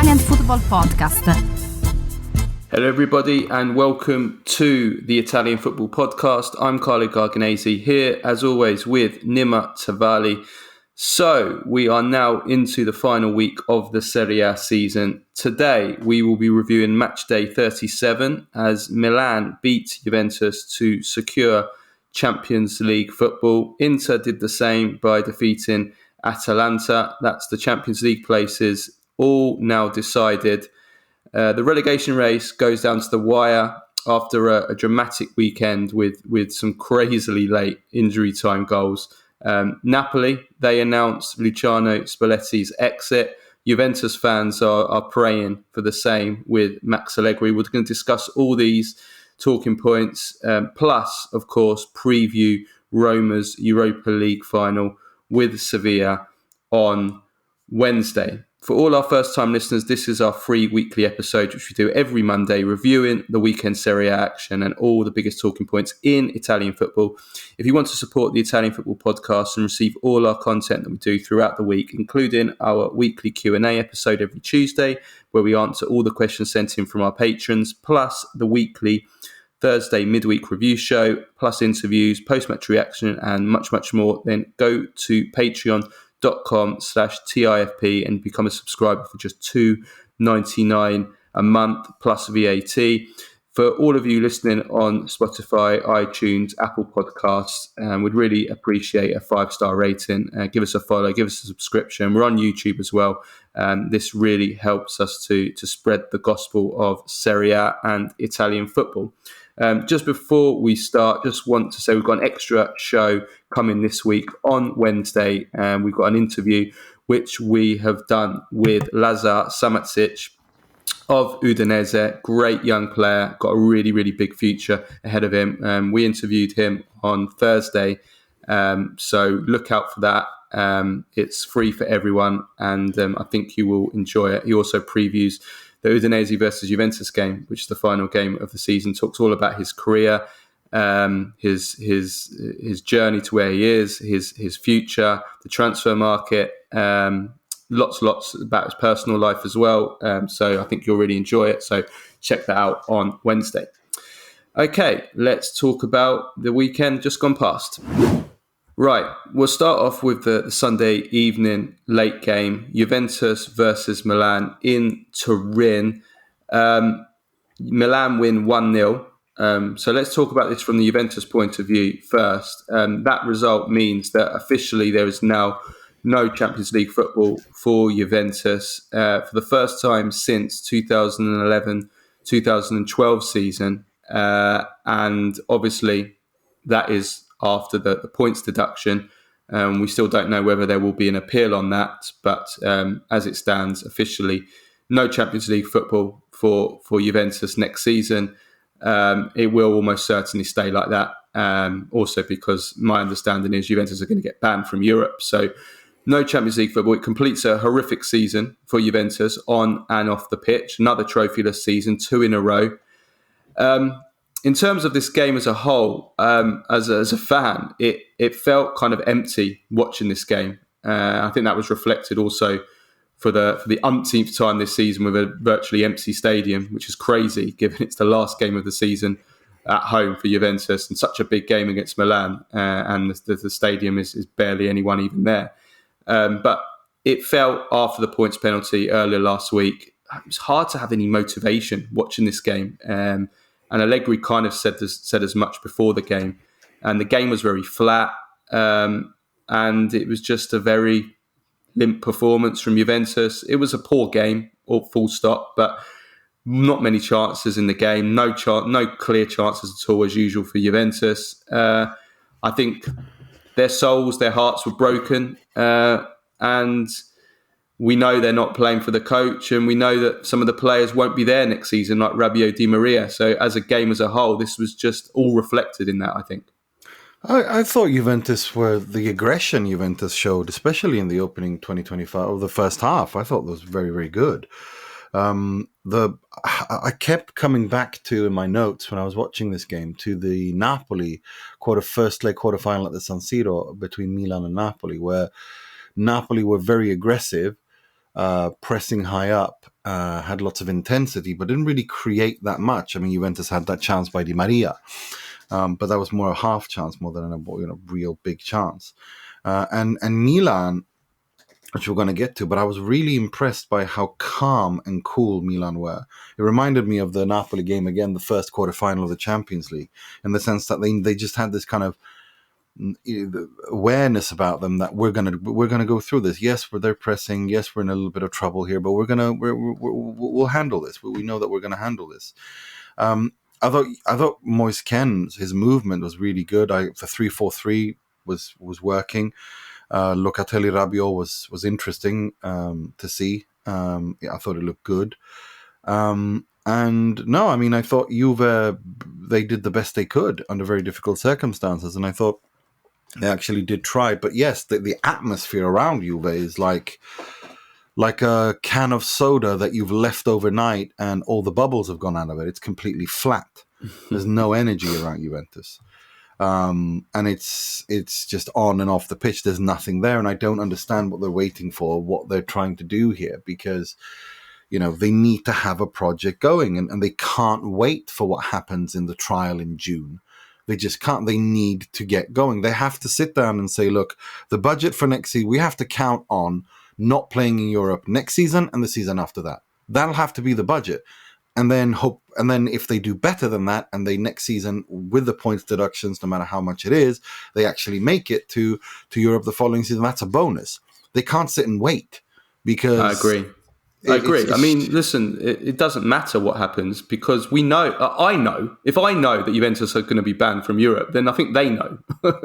Italian Football Podcast. Hello everybody and welcome to the Italian Football Podcast. I'm Carlo Garganese here as always with Nima Tavali. So we are now into the final week of the Serie A season. Today we will be reviewing match day 37 as Milan beat Juventus to secure Champions League football. Inter did the same by defeating Atalanta. That's the Champions League places all now decided. The relegation race goes down to the wire after a dramatic weekend with some crazily late injury time goals. Napoli, they announced Luciano Spalletti's exit. Juventus fans are praying for the same with Max Allegri. We're going to discuss all these talking points, plus, of course, preview Roma's Europa League final with Sevilla on Wednesday. For all our first-time listeners, this is our free weekly episode, which we do every Monday, reviewing the weekend Serie A action and all the biggest talking points in Italian football. If you want to support the Italian Football Podcast and receive all our content that we do throughout the week, including our weekly Q&A episode every Tuesday, where we answer all the questions sent in from our patrons, plus the weekly Thursday midweek review show, plus interviews, post-match reaction, and much, much more, then go to patreon.com/TIFP and become a subscriber for just $2.99 a month plus VAT. For all of you listening on Spotify, iTunes, Apple Podcasts, we'd really appreciate a 5-star rating. Give us a follow, give us a subscription. We're on YouTube as well. This really helps us to spread the gospel of Serie A and Italian football. Just before we start, just want to say we've got an extra show coming this week on Wednesday. We've got an interview which we have done with Lazar Samacic of Udinese. Great young player, got a really, really big future ahead of him. We interviewed him on Thursday, so look out for that. It's free for everyone, and I think you will enjoy it. He also previews the Udinese versus Juventus game, which is the final game of the season. Talks all about his career, his journey to where he is, his future, the transfer market, lots about his personal life as well. So I think you'll really enjoy it. So check that out on Wednesday. Okay, let's talk about the weekend just gone past. Right, we'll start off with the Sunday evening late game, Juventus versus Milan in Turin. Milan win 1-0. So let's talk about this from the Juventus point of view first. That result means that officially there is now no Champions League football for Juventus for the first time since 2011-2012 season. And obviously that is after the points deduction. We still don't know whether there will be an appeal on that, but as it stands, officially, no Champions League football for Juventus next season. It will almost certainly stay like that, also because my understanding is Juventus are going to get banned from Europe. So no Champions League football. It completes a horrific season for Juventus on and off the pitch. Another trophyless season, 2 in a row. In terms of this game as a whole, as a fan, it felt kind of empty watching this game. I think that was reflected also for the umpteenth time this season with a virtually empty stadium, which is crazy given it's the last game of the season at home for Juventus and such a big game against Milan, and the stadium is barely anyone even there. But it felt after the points penalty earlier last week, it was hard to have any motivation watching this game. And Allegri kind of said as much before the game. And the game was very flat. And it was just a very limp performance from Juventus. It was a poor game, all full stop, but not many chances in the game. No clear chances at all, as usual for Juventus. I think their souls, their hearts were broken. And we know they're not playing for the coach, and we know that some of the players won't be there next season, like Rabiot, Di Maria. So as a game as a whole, this was just all reflected in that, I think. I thought Juventus were the aggression Juventus showed, especially in the opening 2025 or the first half. I thought that was very, very good. I kept coming back to in my notes when I was watching this game to the Napoli first leg quarterfinal at the San Siro between Milan and Napoli, where Napoli were very aggressive. pressing high up, had lots of intensity, but didn't really create that much. I mean, Juventus had that chance by Di Maria, but that was more a half chance more than a real big chance. And Milan, which we're going to get to, but I was really impressed by how calm and cool Milan were. It reminded me of the Napoli game again, the first quarterfinal of the Champions League, in the sense that they just had this kind of awareness about them that we're gonna go through this. Yes, they're pressing. Yes, we're in a little bit of trouble here, but we'll handle this. We know that we're gonna handle this. I thought Moise Kean's his movement was really good. The 3-4-3 was working. Locatelli Rabiot was interesting to see. I thought it looked good. And no, I mean, I thought Juve, they did the best they could under very difficult circumstances, and I thought they actually did try. But yes, the atmosphere around Juve is like a can of soda that you've left overnight and all the bubbles have gone out of it. It's completely flat. There's no energy around Juventus. And it's just on and off the pitch. There's nothing there, and I don't understand what they're waiting for, what they're trying to do here, because they need to have a project going, and they can't wait for what happens in the trial in June. They just can't. They need to get going. They have to sit down and say, look, the budget for next season, we have to count on not playing in Europe next season and the season after that. That'll have to be the budget. And then if they do better than that, and they next season with the points deductions, no matter how much it is, they actually make it to Europe the following season. That's a bonus. They can't sit and wait, because I agree. I mean, listen, it doesn't matter what happens, because we know. If I know that Juventus are going to be banned from Europe, then I think they know.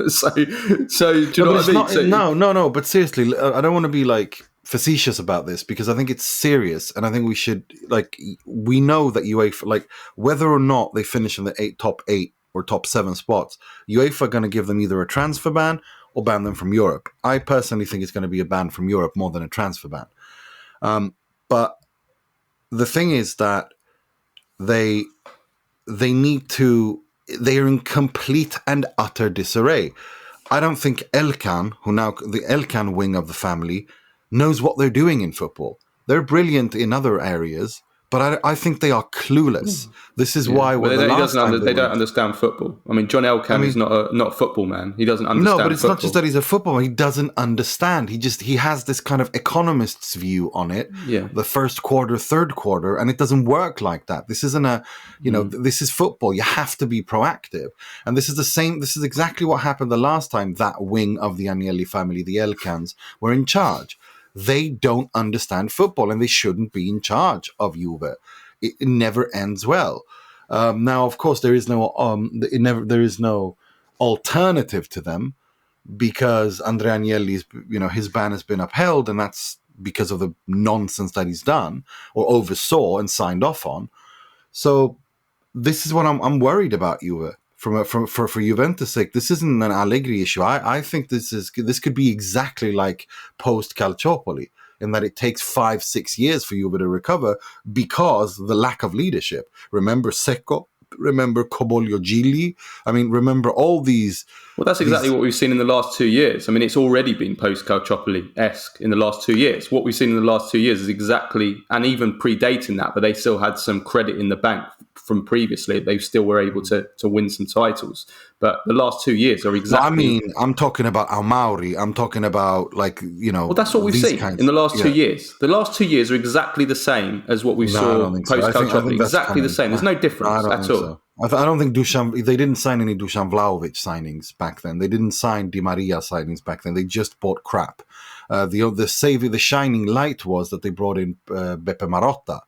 so do you know what I mean? No. But seriously, I don't want to be like facetious about this, because I think it's serious, and I think we should, we know that UEFA, whether or not they finish in the top 8 or top 7 spots, UEFA are going to give them either a transfer ban or ban them from Europe. I personally think it's going to be a ban from Europe more than a transfer ban. But the thing is that they need to. They are in complete and utter disarray. I don't think Elkan, the Elkan wing of the family, knows what they're doing in football. They're brilliant in other areas, but I think they are clueless. This is why they don't understand football. I mean, John Elkann is not a football man. He doesn't understand. No, but it's football. Not just that he's a football man. He doesn't understand. He has this kind of economist's view on it. Yeah. The first quarter, third quarter, and it doesn't work like that. This isn't this is football. You have to be proactive. And this is the same. This is exactly what happened the last time that wing of the Agnelli family, the Elkans, were in charge. They don't understand football, and they shouldn't be in charge of Juve. It never ends well. Now, of course, there is no alternative to them, because Andrea Agnelli's, his ban has been upheld, and that's because of the nonsense that he's done or oversaw and signed off on. So this is what I'm worried about Juve. For Juventus' sake, this isn't an Allegri issue. I think this could be exactly like post Calciopoli, in that it takes 5-6 years for Juve to recover because the lack of leadership. Remember Secco? Remember Cobolio Gigli? I mean, remember all these. Well, that's exactly what we've seen in the last 2 years. I mean, it's already been post-Calciopoli-esque in the last 2 years. What we've seen in the last 2 years is exactly, and even predating that, but they still had some credit in the bank from previously. They still were able to win some titles. But the last 2 years are exactly... No, I mean, I'm talking about Almauri. I'm talking about, Well, that's what we've seen in the last 2 years. The last 2 years are exactly the same as what we saw post-Calciopoli. Exactly the same. There's no difference at all. So. I don't think they didn't sign any Dusan Vlahovic signings back then. They didn't sign Di Maria signings back then. They just bought crap. The shining light was that they brought in Beppe Marotta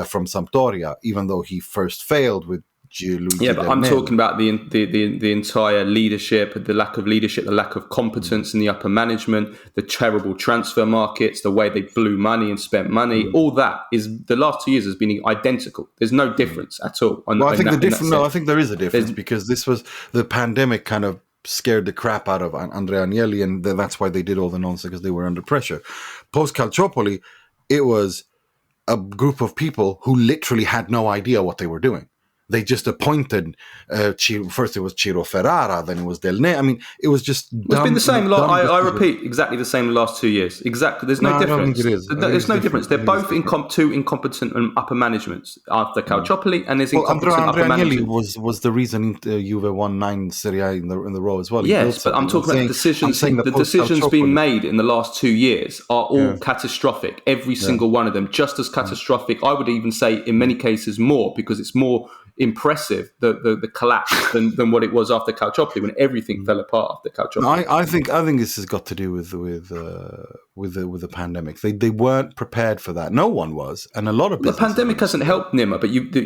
from Sampdoria, even though he first failed with Luigi but I'm talking about the entire leadership, the lack of leadership, the lack of competence in the upper management, the terrible transfer markets, the way they blew money and spent money. All that is the last 2 years has been identical. There's no difference at all. I think there is a difference, because this was the pandemic kind of scared the crap out of Andrea Agnelli, and that's why they did all the nonsense, because they were under pressure. Post Calciopoli, it was a group of people who literally had no idea what they were doing. They just appointed first it was Ciro Ferrara, then it was Del Ne. I mean, it was just It's been dumb. the same. Dumb I decision. repeat, exactly the same the last 2 years. Exactly. There's No, no I don't think difference. it is. I think There's it's no different. difference. They're I think it's both different. two incompetent upper managements after Calciopoli, and there's Well, incompetent Andrea upper Agnelli management. was the reason Juve won 9 Serie A in the row as well. He built Yes, but I'm something. talking about the I'm decisions. saying the The post decisions being Calciopoli. made in the last 2 years are all Yeah. catastrophic. Every Yeah. single one of them, just as catastrophic. I would even say, in many cases, more, because it's more impressive the collapse than what it was after Calciopoli, when everything fell apart after No, Calciopoli. I think this has got to do with the pandemic. They weren't prepared for that. No one was, and a lot of The businesses pandemic hasn't helped, Nima, but it No,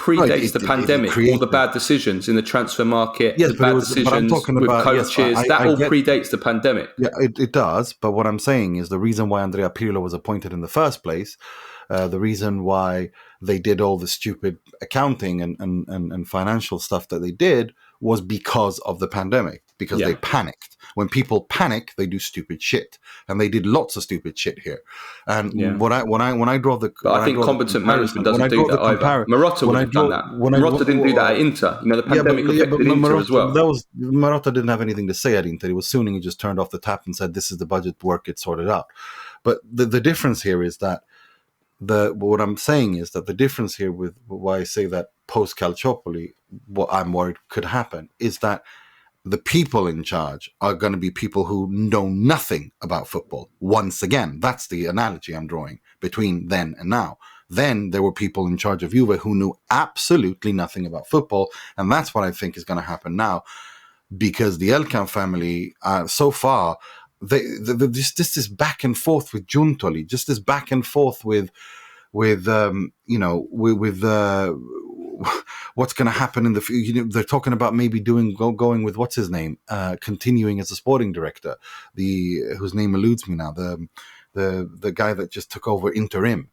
predates the it pandemic. All the created. bad decisions in the transfer market, Yes, the but it bad was. But I'm decisions talking with about. Yes, coaches, that I all get. predates the pandemic. Yeah, it does. But what I'm saying is the reason why Andrea Pirlo was appointed in the first place, the reason why they did all the stupid accounting and financial stuff that they did was because of the pandemic, because they panicked. When people panic, they do stupid shit, and they did lots of stupid shit here. Yeah. And when I draw the But I think competent management doesn't do that either. Marotta would have done that. Marotta didn't do that at Inter. The pandemic affected Inter as well. Marotta didn't have anything to say at Inter. It was Suning who just turned off the tap and said, "This is the budget, work it, sort it out." But the difference here is that what I'm saying is that the difference here with why I say that post Calciopoli, what I'm worried could happen is that the people in charge are going to be people who know nothing about football. Once again, that's the analogy I'm drawing between then and now. Then there were people in charge of Juve who knew absolutely nothing about football, and that's what I think is going to happen now, because the Elkan family, so far, just this back and forth with Giuntoli, just this back and forth with what's going to happen in the future. They're talking about maybe going with what's his name, continuing as a sporting director, whose name eludes me now, the guy that just took over interim.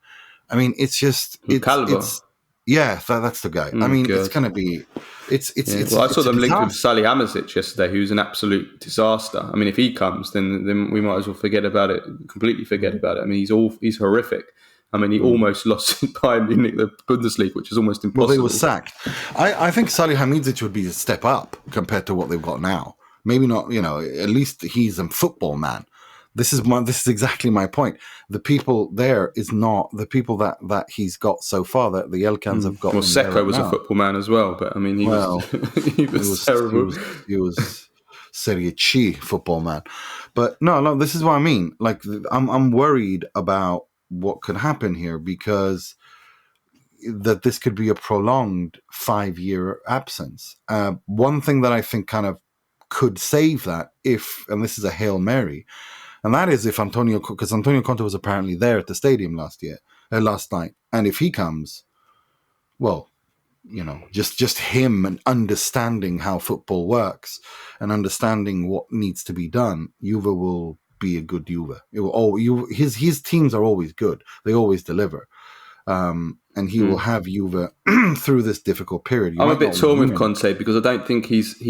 I mean, it's just it's yeah, that's the guy. I mean, it's going to be it's Well, I saw them linked with disaster. Salihamidzic yesterday, who's an absolute disaster. I mean, if he comes, then we might as well forget about it. Completely forget about it. I mean, he's horrific. I mean, he almost lost Bayern Munich the Bundesliga, which is almost impossible. Well, they were sacked. I think Salihamidzic would be a step up compared to what they've got now. Maybe not, at least he's a football man. This is exactly my point. The people there is not the people that he's got so far, that the Elkans have got. Well, Seco was a football man as well, but I mean, he was terrible. He was Serie C football man. But no, this is what I mean. Like, I'm worried about what could happen here, because that this could be a prolonged 5-year absence. One thing that I think kind of could save that, and this is a Hail Mary, and that is if because Antonio Conte was apparently there at the stadium last night, and if he comes, well, just him and understanding how football works and understanding what needs to be done, Juve will be a good Juve. His teams are always good; they always deliver. And he will have Juve through this difficult period. I'm a bit torn with Conte, because I don't think he's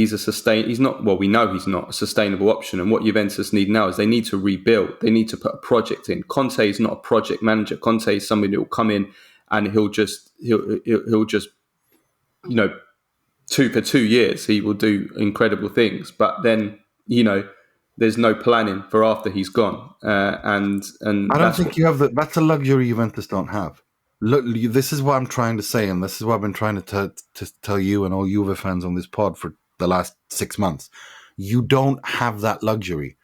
not. Well, we know he's not a sustainable option. And what Juventus need now is they need to rebuild. They need to put a project in. Conte is not a project manager. Conte is somebody who will come in and he'll just 2 years he will do incredible things. But then there's no planning for after he's gone. And I don't think you have that. That's a luxury Juventus don't have. Look, this is what I'm trying to say, and this is what I've been trying to tell you and all Juve fans on this pod for the last 6 months. You don't have that luxury.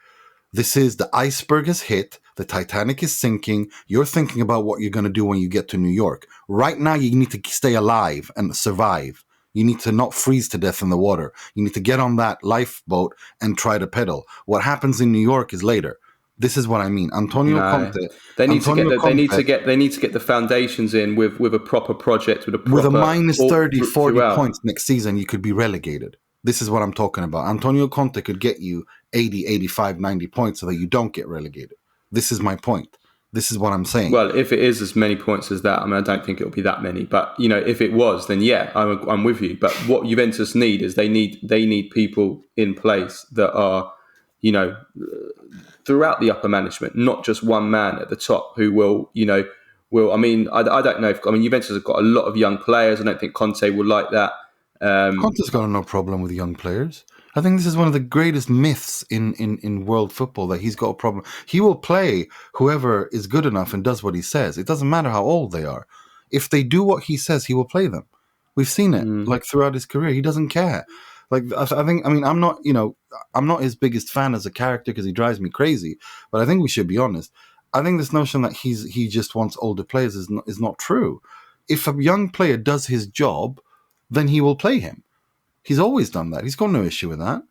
This is the iceberg has hit, the Titanic is sinking. You're thinking about what you're going to do when you get to New York. Right now, you need to stay alive and survive. You need to not freeze to death in the water. You need to get on that lifeboat and try to pedal. What happens in New York is later. This is what I mean. Antonio Conte. They need to get the foundations in with a proper project, with a minus 30, 40 points next season. You could be relegated. This is what I'm talking about. Antonio Conte could get you 80, 85, 90 points so that you don't get relegated. This is my point. This is what I'm saying. Well, if it is as many points as that, I mean, I don't think it'll be that many. But if it was, then yeah, I'm with you. But what Juventus need is they need people in place that are, throughout the upper management, not just one man at the top who will will. I mean, I don't know if Juventus have got a lot of young players. I don't think Conte will like that. Conte's got no problem with young players. I think this is one of the greatest myths in world football, that he's got a problem. He will play whoever is good enough and does what he says. It doesn't matter how old they are. If they do what he says, he will play them. We've seen it like throughout his career. He doesn't care. Like I think, I'm not his biggest fan as a character because he drives me crazy. But I think we should be honest. I think this notion that he just wants older players is not true. If a young player does his job, then he will play him. He's always done that. He's got no issue with that.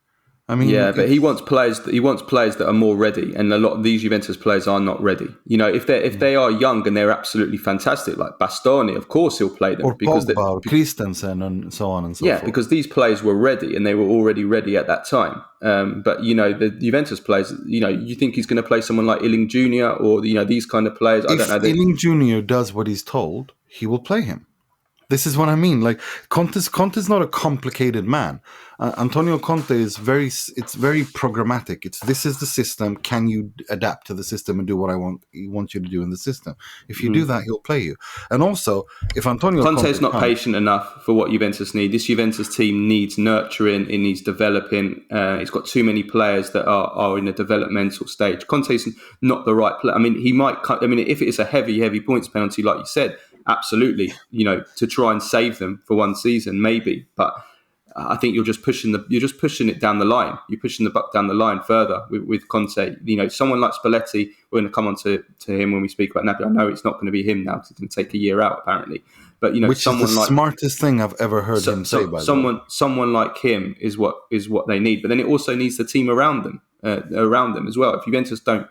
I mean, yeah, but he wants players that are more ready, and a lot of these Juventus players are not ready. If they are young and they're absolutely fantastic, like Bastoni, of course he'll play them, or Pogba, or Christensen, and so on and so forth. Yeah, because these players were ready and they were already ready at that time. But the Juventus players, you think he's going to play someone like Illing Jr. or these kind of players? I don't know. If Illing Jr. does what he's told, he will play him. This is what I mean. Like Conte's not a complicated man. Antonio Conte is very programmatic. This is the system. Can you adapt to the system and do what he wants you to do in the system? If you do that, he'll play you. And also, if Antonio Conte's not patient enough for what Juventus need. This Juventus team needs nurturing. It needs developing. It's got too many players that are in a developmental stage. Conte's not the right player. I mean, he might. I mean, if it's a heavy points penalty, like you said, absolutely, to try and save them for one season, maybe. But I think you're just pushing it down the line. You're pushing the buck down the line further with Conte. Someone like Spalletti, we're going to come on to him when we speak about Napoli. I know it's not going to be him now because it's going to take a year out, apparently. But which someone is the smartest thing I've ever heard him say. By someone like him is what they need. But then it also needs the team around them as well. If Juventus don't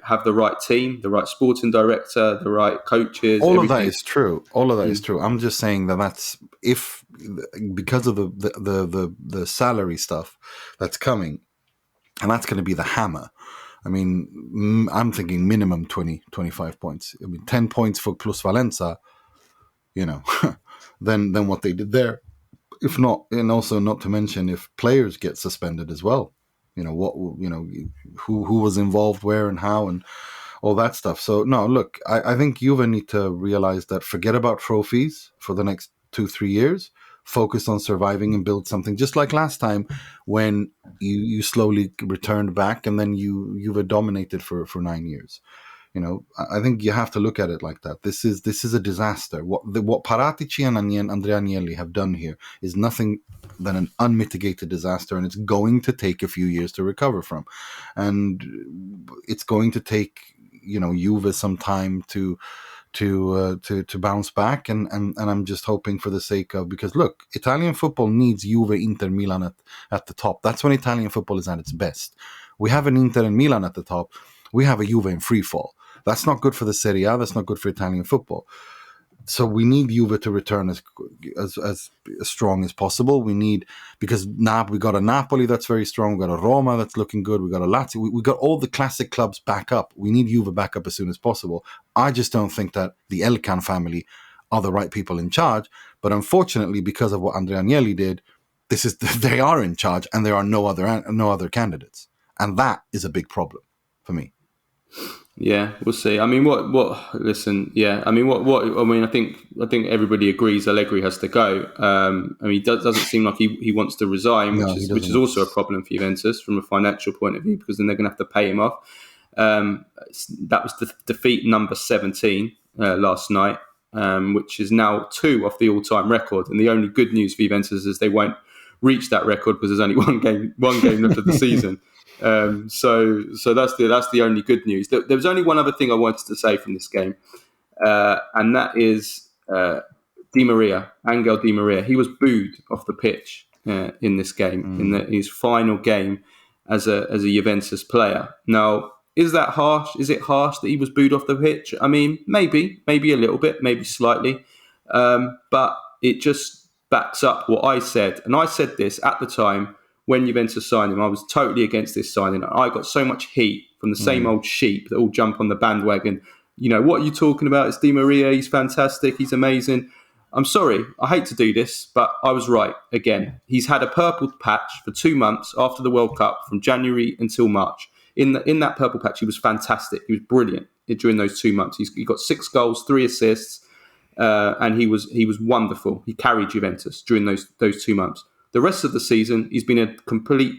have the right team, the right sporting director, the right coaches. All everything. Of that is true. All of that is true. I'm just saying that's because of the salary stuff that's coming, and that's going to be the hammer. I mean, I'm thinking minimum 20, 25 points. I mean, 10 points for Plus Valenza, then what they did there. If not, and also not to mention if players get suspended as well. Who was involved where and how and all that stuff. So no, look, I think Juve need to realize that forget about trophies for the next 2-3 years. Focus on surviving and build something, just like last time when you slowly returned back and then you've dominated for 9 years. I think you have to look at it like that. This is a disaster. What Paratici and Andrea Agnelli have done here is nothing than an unmitigated disaster, and it's going to take a few years to recover from. And it's going to take Juve some time to bounce back. And I'm just hoping for the sake of, because look, Italian football needs Juve, Inter, Milan at the top. That's when Italian football is at its best. We have an Inter and Milan at the top. We have a Juve in free fall. That's not good for the Serie A. That's not good for Italian football. So we need Juve to return as strong as possible. Because now we got a Napoli that's very strong. We got a Roma that's looking good. We got a Lazio. We got all the classic clubs back up. We need Juve back up as soon as possible. I just don't think that the Elkan family are the right people in charge. But unfortunately, because of what Andrea Agnelli did, they are in charge, and there are no other candidates, and that is a big problem for me. Yeah, we'll see. I mean, listen, yeah. I mean, I think everybody agrees Allegri has to go. I mean, it doesn't seem like he wants to resign, which is also a problem for Juventus from a financial point of view, because then they're going to have to pay him off. That was the defeat number 17 last night, which is now 2 off the all-time record. And the only good news for Juventus is they won't reach that record because there's only one game left of the season. So that's the only good news. There was only one other thing I wanted to say from this game, and that is Angel Di Maria. He was booed off the pitch in this game, in his final game as a Juventus player. Now, is that harsh? Is it harsh that he was booed off the pitch? I mean, maybe a little bit, maybe slightly, but it just backs up what I said, and I said this at the time. When Juventus signed him, I was totally against this signing. I got so much heat from the same old sheep that all jump on the bandwagon. What are you talking about? It's Di Maria. He's fantastic. He's amazing. I'm sorry. I hate to do this, but I was right again. He's had a purple patch for 2 months after the World Cup, from January until March. In that purple patch, he was fantastic. He was brilliant. during those 2 months. He got 6 goals, 3 assists, and he was wonderful. He carried Juventus during those 2 months. The rest of the season, he's been a complete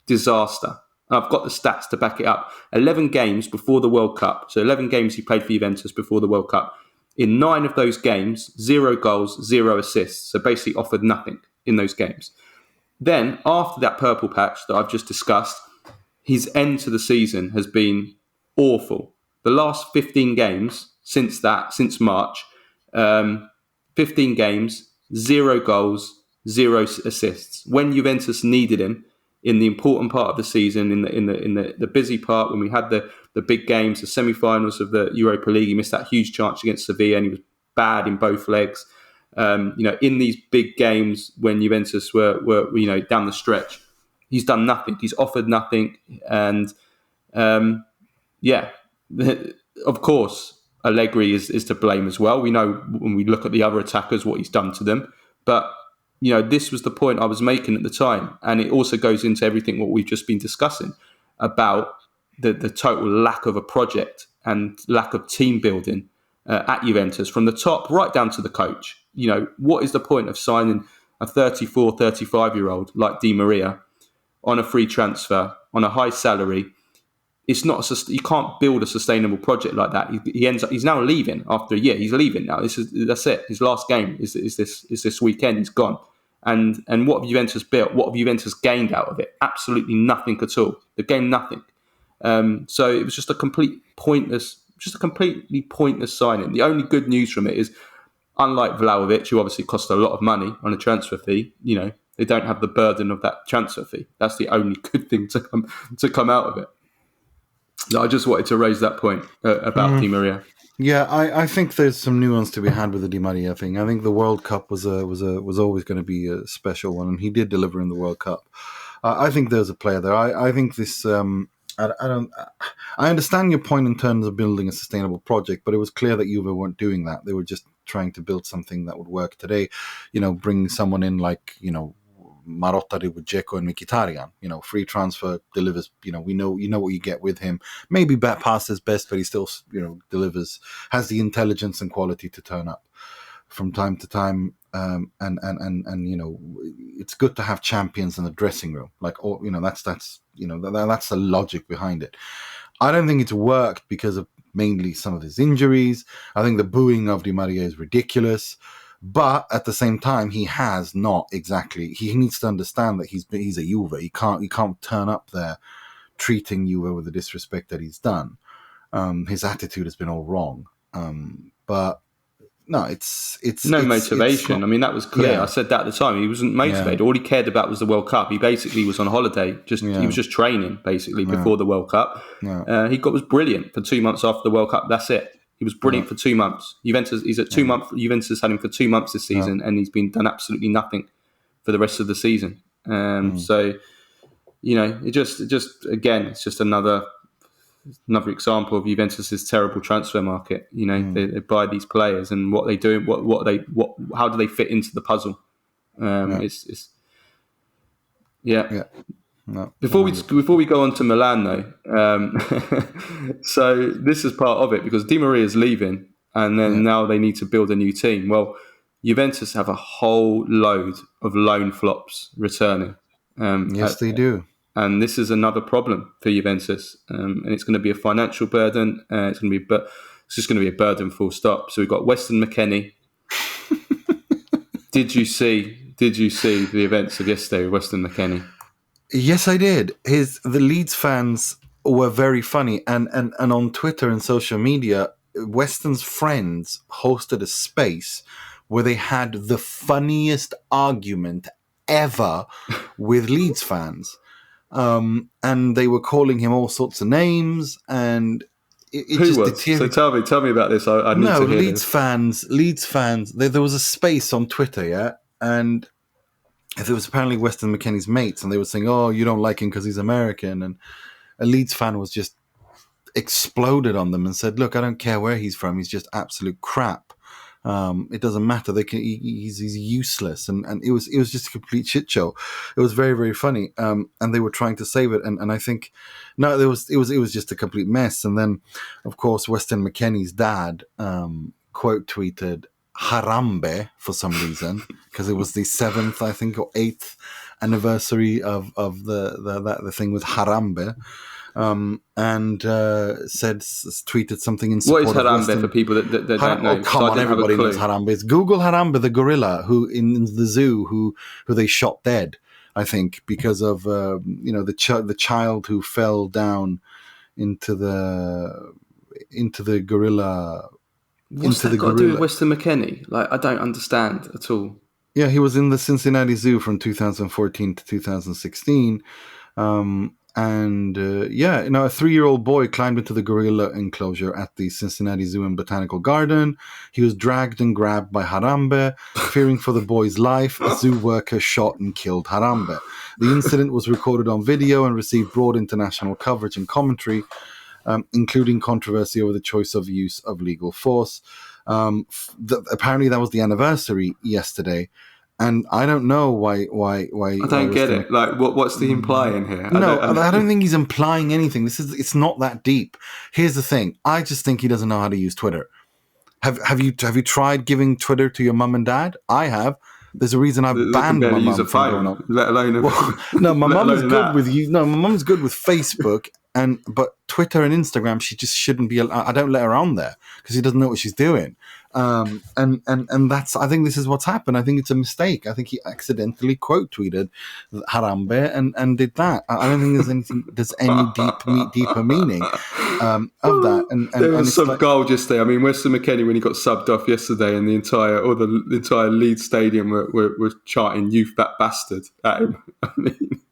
disaster. I've got the stats to back it up. 11 games before the World Cup. So 11 games he played for Juventus before the World Cup. In 9 of those games, 0 goals, 0 assists. So basically offered nothing in those games. Then, after that purple patch that I've just discussed, his end to the season has been awful. The last 15 games since March, 15 games, 0 goals, 0 assists. When Juventus needed him in the important part of the season, in the busy part, when we had the big games, the semi-finals of the Europa League, he missed that huge chance against Sevilla, and he was bad in both legs. In these big games when Juventus were down the stretch, he's done nothing. He's offered nothing, and of course, Allegri is to blame as well. We know when we look at the other attackers what he's done to them, but this was the point I was making at the time, and it also goes into everything what we've just been discussing about the total lack of a project and lack of team building at Juventus, from the top right down to the coach. What is the point of signing a 34, 35-year-old like Di Maria on a free transfer, on a high salary? It's not you can't build a sustainable project like that. He's now leaving after a year. He's leaving now. That's it. His last game is this weekend. He's gone. And what have Juventus built? What have Juventus gained out of it? Absolutely nothing at all. They've gained nothing. So it was just a completely pointless signing. The only good news from it is, unlike Vlahovic, who obviously cost a lot of money on a transfer fee, they don't have the burden of that transfer fee. That's the only good thing to come out of it. So I just wanted to raise that point about Di Maria. Yeah, I think there's some nuance to be had with the Di Maria thing. I think the World Cup was always going to be a special one, and he did deliver in the World Cup. I think there's a player there. I think this. I understand your point in terms of building a sustainable project, but it was clear that Juve weren't doing that. They were just trying to build something that would work today. Bring someone in like Marotta did with Dzeko and Mkhitaryan. Free transfer, delivers. We know what you get with him. Maybe past his best, but he still delivers. Has the intelligence and quality to turn up from time to time. And it's good to have champions in the dressing room. That's the logic behind it. I don't think it's worked because of mainly some of his injuries. I think the booing of Di Maria is ridiculous. But at the same time, he has not exactly. He needs to understand that he's a Juve. He can't turn up there treating Juve with the disrespect that he's done. His attitude has been all wrong. But no, it's no motivation. Not, that was clear. Yeah. I said that at the time. He wasn't motivated. Yeah. All he cared about was the World Cup. He basically was on holiday. He was just training basically before the World Cup. Yeah. He was brilliant for 2 months after the World Cup. That's it. He was brilliant for 2 months. Juventus had him for 2 months this season, and he's been done absolutely nothing for the rest of the season. So, it just again, it's just another example of Juventus's terrible transfer market. They buy these players, and what they do, how do they fit into the puzzle? It's No, before we go on to Milan, though, so this is part of it because Di Maria is leaving, and then now they need to build a new team. Well, Juventus have a whole load of loan flops returning. Yes, they do, and this is another problem for Juventus, and it's going to be a financial burden. It's just going to be a burden, full stop. So we've got Weston McKennie. Did you see the events of yesterday with Weston McKennie? Yes, I did. The Leeds fans were very funny, and on Twitter and social media, Weston's friends hosted a space where they had the funniest argument ever with Leeds fans, and they were calling him all sorts of names, and it Who just was? deteriorated. So tell me about this. I need to hear Leeds this. Leeds fans. There was a space on Twitter, and it was apparently Weston McKennie's mates, and they were saying, "Oh, you don't like him because he's American," and a Leeds fan was just exploded on them and said, "Look, I don't care where he's from. He's just absolute crap." It doesn't matter. He's useless, and it was just a complete shit show. It was very, very funny, and they were trying to save it, and I think no, it was just a complete mess. And then, of course, Weston McKennie's dad quote tweeted Harambe for some reason, because it was the 7th, I think, or 8th anniversary of the thing with Harambe, and tweeted something in support What is of Harambe Western. for people that don't know? Oh, come on, everybody knows Harambe. It's Google Harambe, the gorilla who in the zoo who they shot dead, I think, because of the child who fell down into the gorilla. What's that got to do with Weston McKennie? Like, I don't understand at all. Yeah, he was in the Cincinnati Zoo from 2014 to 2016. A 3-year-old boy climbed into the gorilla enclosure at the Cincinnati Zoo and Botanical Garden. He was dragged and grabbed by Harambe. Fearing for the boy's life, a zoo worker shot and killed Harambe. The incident was recorded on video and received broad international coverage and commentary, including controversy over the choice of use of legal force. Apparently that was the anniversary yesterday, and I don't know why I don't get it. Like, what's the implying here? I don't think he's implying anything. It's not that deep. Here's the thing. I just think he doesn't know how to use Twitter. Have you tried giving Twitter to your mum and dad? I have. There's a reason I've banned my mum from going on. Let alone no, my mum's good with you. No, my mum's good with Facebook. But Twitter and Instagram, she just shouldn't be. I don't let her on there because she doesn't know what she's doing. And that's. I think this is what's happened. I think it's a mistake. I think he accidentally quote tweeted Harambe and did that. I don't think there's any deeper meaning of that. And there was some goal just there. I mean, Weston McKennie, when he got subbed off yesterday, and the entire Leeds stadium were chanting "Youth that bastard" at him. I mean,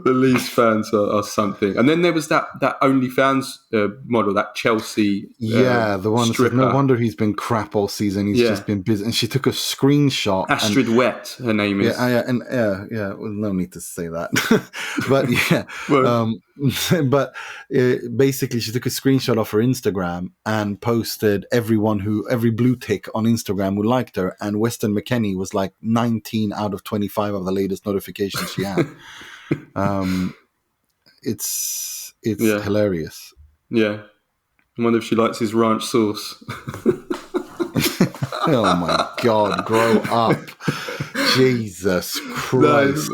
the Leeds fans are something. And then there was that OnlyFans model, that Chelsea the one stripper. No wonder he's been crap all season. He's just been busy. And she took a screenshot. Astrid Wett, her name is. Well, no need to say that. But basically she took a screenshot of her Instagram and posted every blue tick on Instagram who liked her. And Weston McKennie was like 19 out of 25 of the latest notifications she had. It's hilarious. Yeah, I wonder if she likes his ranch sauce. Oh my God, grow up. Jesus Christ.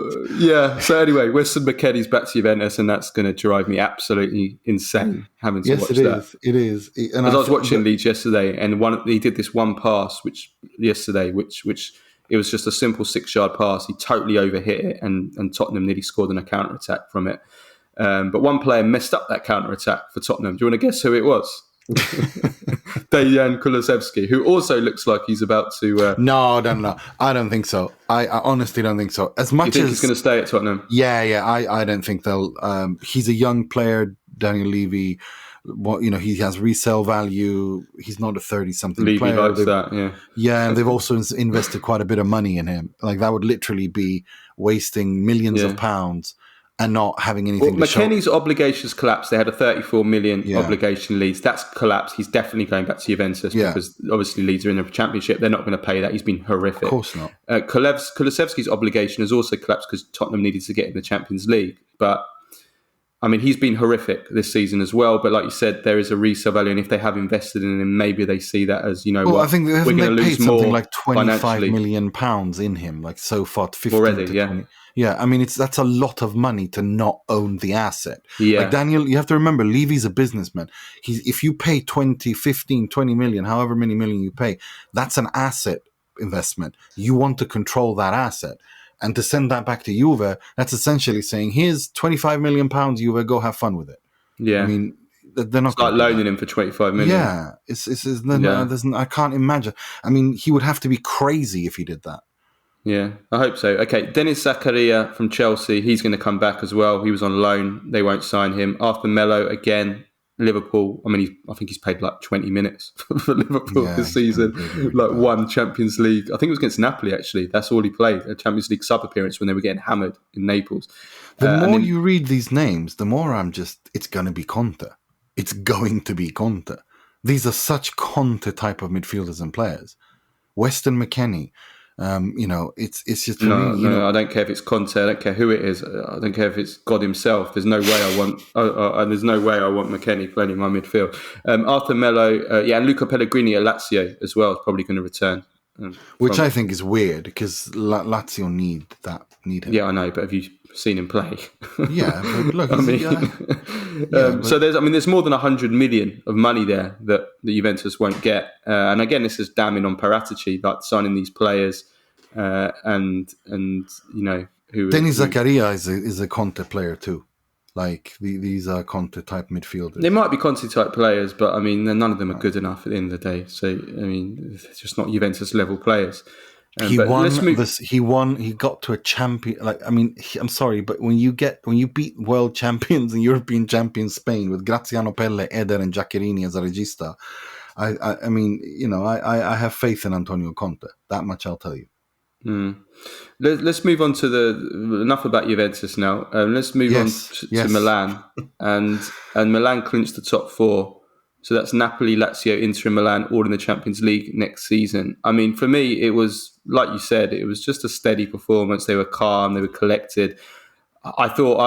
So anyway, Weston McKennie's back to Juventus, and that's going to drive me absolutely insane having to watch that. It is. And I was watching Leeds yesterday, and he did this one pass which it was just a simple 6-yard pass. He totally overhit it, and Tottenham nearly scored on a counter-attack from it. But one player messed up that counter-attack for Tottenham. Do you want to guess who it was? Dejan Kulusevski, who also looks like he's about to... No. I don't think so. I honestly don't think so. As much as he's going to stay at Tottenham? Yeah. I don't think they'll... he's a young player, Daniel Levy. He has resale value. He's not a 30-something player. Levy likes that, yeah. Yeah, and they've also invested quite a bit of money in him. Like, that would literally be wasting millions of pounds and not having anything to show. McKennie's obligations collapsed. They had a 34 million obligation Leeds. That's collapsed. He's definitely going back to Juventus because obviously Leeds are in the championship. They're not going to pay that. He's been horrific. Of course not. Kulusevski's obligation has also collapsed because Tottenham needed to get in the Champions League. But I mean, he's been horrific this season as well. But like you said, there is a resale value, and if they have invested in him, maybe they see that as I think we're going to lose more. Something like £25 million in him, like so far, 15 already. To 20. Yeah, I mean, that's a lot of money to not own the asset. Yeah. Like Daniel, you have to remember, Levy's a businessman. If you pay 20, 15, 20 million, however many million you pay, that's an asset investment. You want to control that asset. And to send that back to Juve, that's essentially saying, here's £25 million, Juve, go have fun with it. Yeah. I mean, they're not... It's like loaning him for 25 million. Yeah. I can't imagine. I mean, he would have to be crazy if he did that. Yeah, I hope so. Okay, Denis Zakaria from Chelsea, he's going to come back as well. He was on loan. They won't sign him. Arthur Melo, again, Liverpool. I mean, I think he's played like 20 minutes for Liverpool this season. One Champions League. I think it was against Napoli, actually. That's all he played, a Champions League sub-appearance when they were getting hammered in Naples. The more you read these names, the more it's going to be Conte. It's going to be Conte. These are such Conte type of midfielders and players. Weston McKennie. It's just for No, me. no, I don't care if it's Conte. I don't care who it is. I don't care if it's God himself. There's no way I want. There's no way I want McKennie playing in my midfield. Arthur Melo, and Luca Pellegrini at Lazio as well is probably going to return. Which I think is weird because Lazio need him. Yeah, I know, but have you seen him play? Yeah, but look, there's more than 100 million of money there that the Juventus won't get, and again, this is damning on Paratici, like signing these players, and who. Denis Zakaria is a Conte player too. Like these are Conte type midfielders. They might be Conte type players, but I mean, none of them are good enough at the end of the day. So I mean, it's just not Juventus level players. He won. He got to a champion. Like I mean, I'm sorry, but when you beat world champions and European champions Spain with Graziano Pelle, Eder, and Giaccherini as a regista, I mean, I have faith in Antonio Conte. That much I'll tell you. Let's move on to enough about Juventus now. Let's move on to Milan, and Milan clinched the top four. So that's Napoli, Lazio, Inter, and Milan, all in the Champions League next season. I mean, for me, it was like you said, it was just a steady performance. They were calm, they were collected. I thought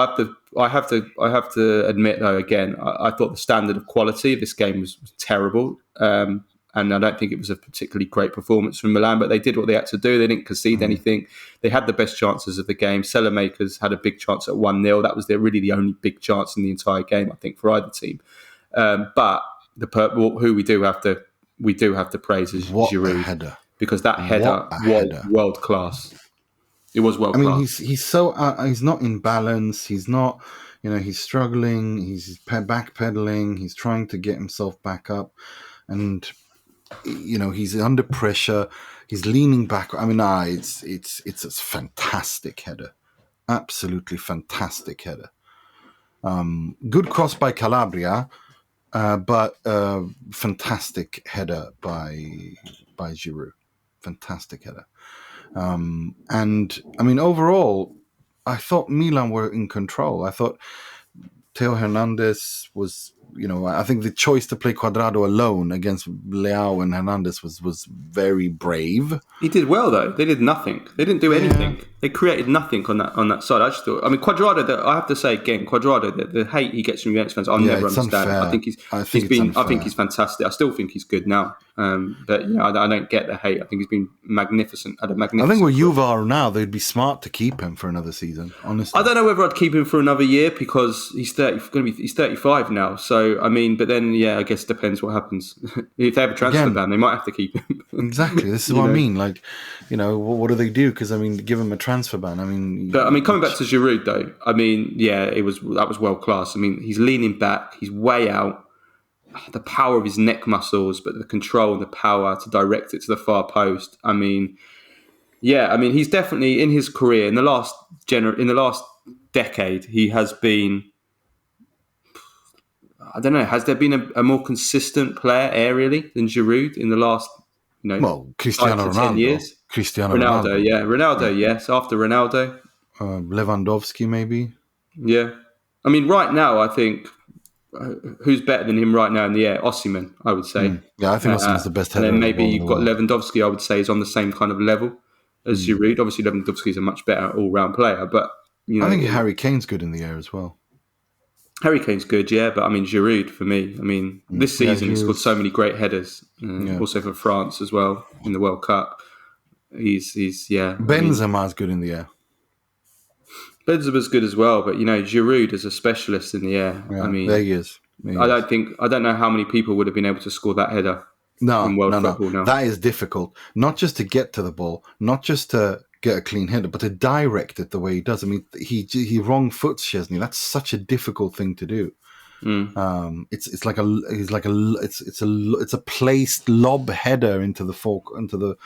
I have to admit though, again, I thought the standard of quality of this game was terrible. And I don't think it was a particularly great performance from Milan, but they did what they had to do. They didn't concede anything. They had the best chances of the game. Selemakers had a big chance at 1-0. That was really the only big chance in the entire game, I think, for either team. But who we do have to praise is Giroud, because that header was world class. It was world class. I mean, he's not in balance. He's not, he's struggling. He's backpedaling. He's trying to get himself back up, and he's under pressure. He's leaning back. I mean, it's a fantastic header, absolutely fantastic header. Good cross by Calabria. But fantastic header by Giroud. Fantastic header. And I mean, overall, I thought Milan were in control. I thought Theo Hernandez was, I think the choice to play Cuadrado alone against Leao and Hernandez was very brave. He did well though. They did nothing. They didn't do anything. They created nothing on that side. I just thought. I mean, Cuadrado. I have to say again, Cuadrado. The hate he gets from Juventus fans, I'll never understand. Unfair. I think he's fantastic. I still think he's good now. But I don't get the hate. I think he's been magnificent. I think where Juve are now, they'd be smart to keep him for another season. Honestly, I don't know whether I'd keep him for another year because he's 35 now. So I mean, but then I guess it depends what happens. If they have a transfer ban, they might have to keep him. Exactly. This is what I mean. Like, what do they do? Because I mean, give him a transfer ban. I mean, coming back to Giroud though, I mean, that was world class. I mean, he's leaning back, he's way out. The power of his neck muscles, but the control and the power to direct it to the far post. I mean, he's definitely in his career in the last decade. He has been. I don't know. Has there been a more consistent player aerially than Giroud in the last, Cristiano 5 to 10 years? Cristiano Ronaldo. Yeah, Ronaldo. Yes, after Ronaldo, Lewandowski maybe. Yeah, I mean, right now I think who's better than him right now in the air? Osimhen, I would say. Yeah, I think Osimhen's the best header. And then maybe you've got Lewandowski. I would say is on the same kind of level as Giroud. Obviously, Lewandowski is a much better all-round player, but I think Harry Kane's good in the air as well. Harry Kane's good, yeah, but I mean Giroud for me. I mean this season he's scored so many great headers, also for France as well in the World Cup. He's Benzema's good in the air. Benzema's good as well, but Giroud is a specialist in the air. Yeah, I mean, there he is. I don't know how many people would have been able to score that header. In world football now. That is difficult. Not just to get to the ball, not just to get a clean header, but to direct it the way he does. I mean, he wrong foots Szczesny. That's such a difficult thing to do. It's a placed lob header into the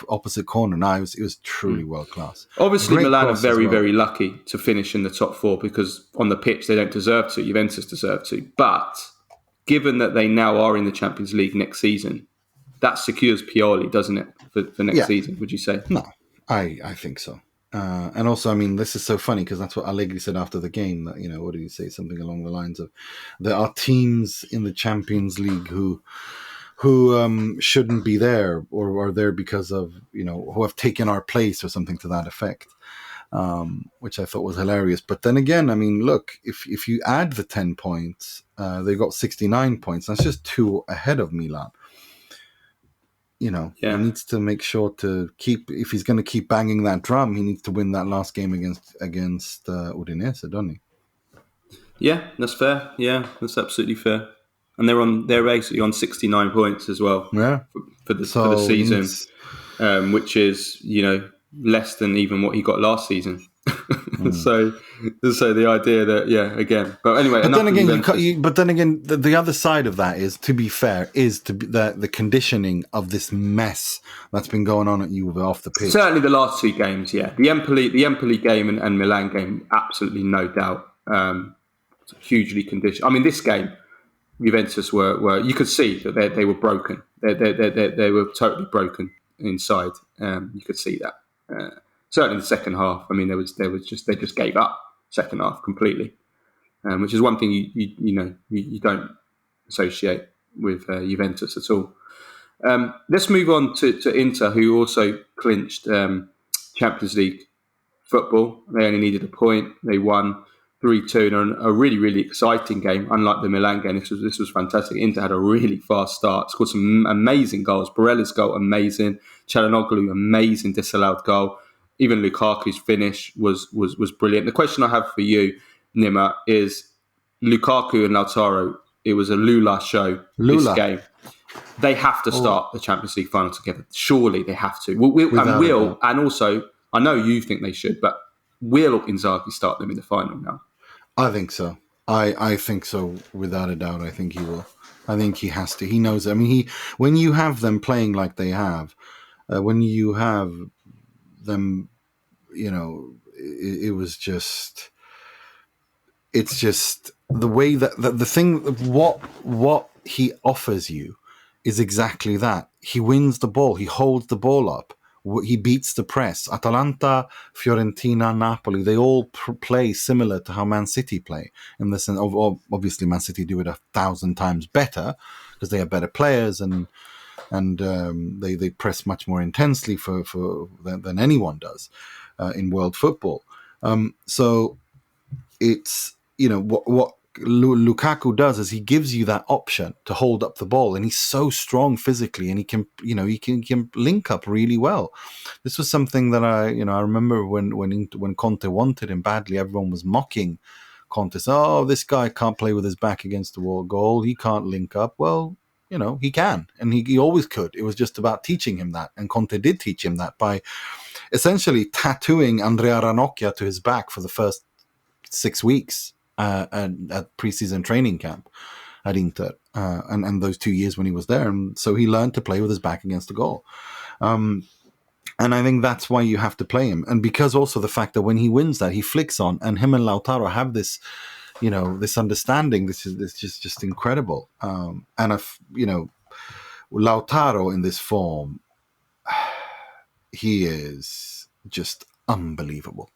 opposite corner. No, it was truly world class. Obviously, Milan are very, very lucky to finish in the top four because on the pitch they don't deserve to. Juventus deserve to, but given that they now are in the Champions League next season, that secures Pioli, doesn't it, for next season? Would you say? No, I think so. And also, I mean, this is so funny because that's what Allegri said after the game. That what did he say? Something along the lines of, there are teams in the Champions League who who shouldn't be there or are there because of, who have taken our place or something to that effect, which I thought was hilarious. But then again, I mean, look, if you add the 10 points, they got 69 points. That's just 2 ahead of Milan. He Yeah. needs to make sure to keep, if he's going to keep banging that drum, he needs to win that last game against Udinese, doesn't he? Yeah, that's fair. Yeah, that's absolutely fair. And they're basically on 69 points as well Yeah. for the So he season, needs. which is less than even what he got last season. So the idea that again, but anyway, But then enough of again, Juventus. but then again, the other side of that is, to be fair, is to be the conditioning of this mess that's been going on at Juve off the pitch. Certainly the last 2 games, yeah, the Empoli game and Milan game, absolutely no doubt, hugely conditioned. I mean, this game, Juventus were you could see that they were broken. They were totally broken inside. You could see that. Certainly in the second half. I mean, they just gave up second half completely, which is one thing you don't associate with Juventus at all. Let's move on to Inter, who also clinched Champions League football. They only needed a point. They won 3-2 in a really, really exciting game. Unlike the Milan game, this was fantastic. Inter had a really fast start, scored some amazing goals. Barella's goal, amazing. Çalhanoğlu, amazing disallowed goal. Even Lukaku's finish was brilliant. The question I have for you, Nima, is Lukaku and Lautaro. It was a LuLa show, this LuLa. game. They have to start the Champions League final together. Surely they have to. And also, I know you think they should, but will Inzaghi start them in the final now? I think so. I think so, without a doubt. I think he will. I think he has to. He knows. I mean, when you have them playing like they have, when you have them, it was just. It's just the way that the thing. What he offers you is exactly that. He wins the ball. He holds the ball up. He beats the press. Atalanta, Fiorentina, Napoli, they all play similar to how Man City play. In the sense of, obviously, Man City do it 1,000 times better because they have better players and they press much more intensely than anyone does in world football. So it's what Lukaku does is he gives you that option to hold up the ball, and he's so strong physically, and he can link up really well. This was something that I remember when Conte wanted him badly, everyone was mocking Conte. Oh, this guy can't play with his back against the wall goal. He can't link up. Well, he can, and he always could. It was just about teaching him that, and Conte did teach him that by essentially tattooing Andrea Ranocchia to his back for the first 6 weeks. At preseason training camp at Inter, and those 2 years when he was there, and so he learned to play with his back against the goal. And I think that's why you have to play him, and because also the fact that when he wins that, he flicks on, and him and Lautaro have this, this understanding. This is just incredible. And if Lautaro in this form, he is just unbelievable.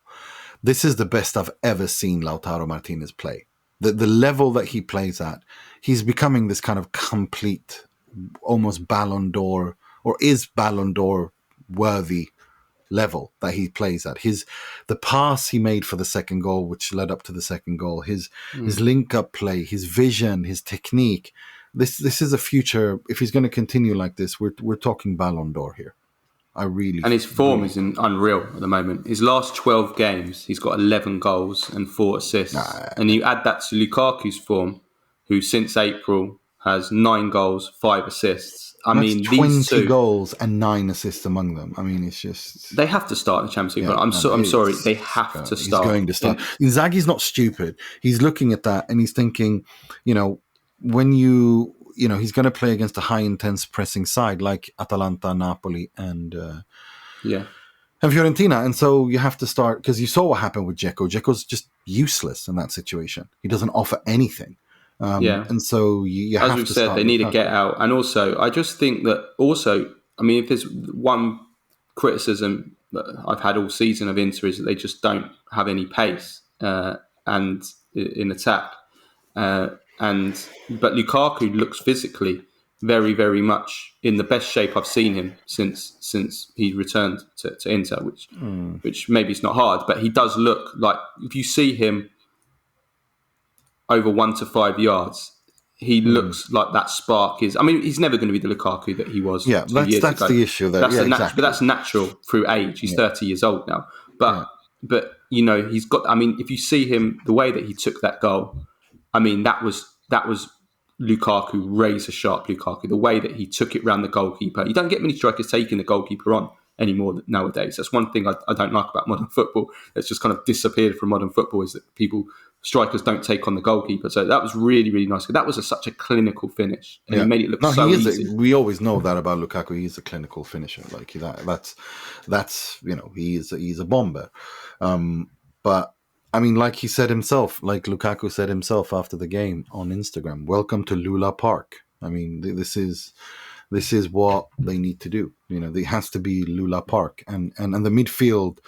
This is the best I've ever seen Lautaro Martinez play. The level that he plays at, he's becoming this kind of complete, almost Ballon d'Or, or is Ballon d'Or worthy level that he plays at. The pass he made for the second goal, which led up to the second goal, his link up play, his vision, his technique. This is a future. If he's going to continue like this, we're talking Ballon d'Or here. And his form is unreal at the moment. His last 12 games, he's got 11 goals and 4 assists. And you add that to Lukaku's form, who since April has 9 goals, 5 assists. That's 20 goals and 9 assists among them. I mean, it's just... They have to start in the Champions League. Yeah, I'm sorry, they have to start. He's going to start. Inzaghi's not stupid. He's looking at that and he's thinking, when he's going to play against a high-intense pressing side like Atalanta, Napoli, and Fiorentina. And so you have to start, because you saw what happened with Dzeko. Dzeko's just useless in that situation. He doesn't offer anything. And so you have to start. As we've said, they need to get out. And also, I just think that if there's one criticism that I've had all season of Inter is that they just don't have any pace and in attack. But Lukaku looks physically very, very much in the best shape I've seen him since he returned to Inter, which maybe it's not hard, but he does look like, if you see him over 1 to 5 yards, he looks like that spark is. I mean, he's never going to be the Lukaku that he was 2 years that's ago. the issue there. But that's natural through age. He's 30 years old now. But he's got. I mean, if you see him, the way that he took that goal, I mean, that was Lukaku, razor sharp Lukaku. The way that he took it round the goalkeeper. You don't get many strikers taking the goalkeeper on anymore nowadays. That's one thing I don't like about modern football. That's just kind of disappeared from modern football, is that strikers don't take on the goalkeeper. So that was really, really nice. That was such a clinical finish, and he made it look so easy. We always know that about Lukaku. He's a clinical finisher. Like that's he's a bomber. But I mean, like he said himself, like Lukaku said himself after the game on Instagram, "Welcome to LuLa Park." I mean, this is what they need to do. It has to be LuLa Park, and the midfield,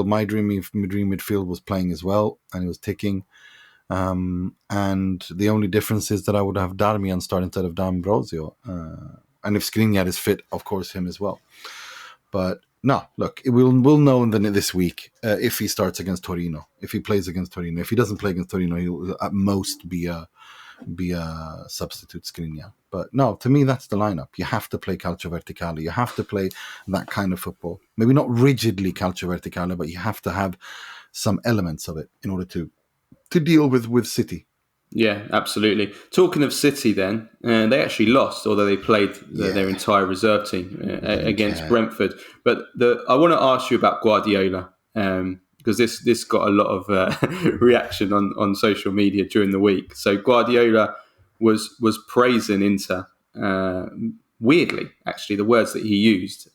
my dream midfield was playing as well, and it was ticking. And the only difference is that I would have Darmian start instead of D'Ambrosio, and if Skriniar is fit, of course, him as well. But no, look, we'll know this week if he starts against Torino, if he plays against Torino. If he doesn't play against Torino, he'll at most be a substitute Skriniar. But no, to me, that's the lineup. You have to play Calcio Verticale. You have to play that kind of football. Maybe not rigidly Calcio Verticale, but you have to have some elements of it in order to deal with City. Yeah, absolutely. Talking of City then, they actually lost, although they played their entire reserve team against Brentford. But I want to ask you about Guardiola, because this got a lot of reaction on social media during the week. So Guardiola was praising Inter, weirdly, actually, the words that he used.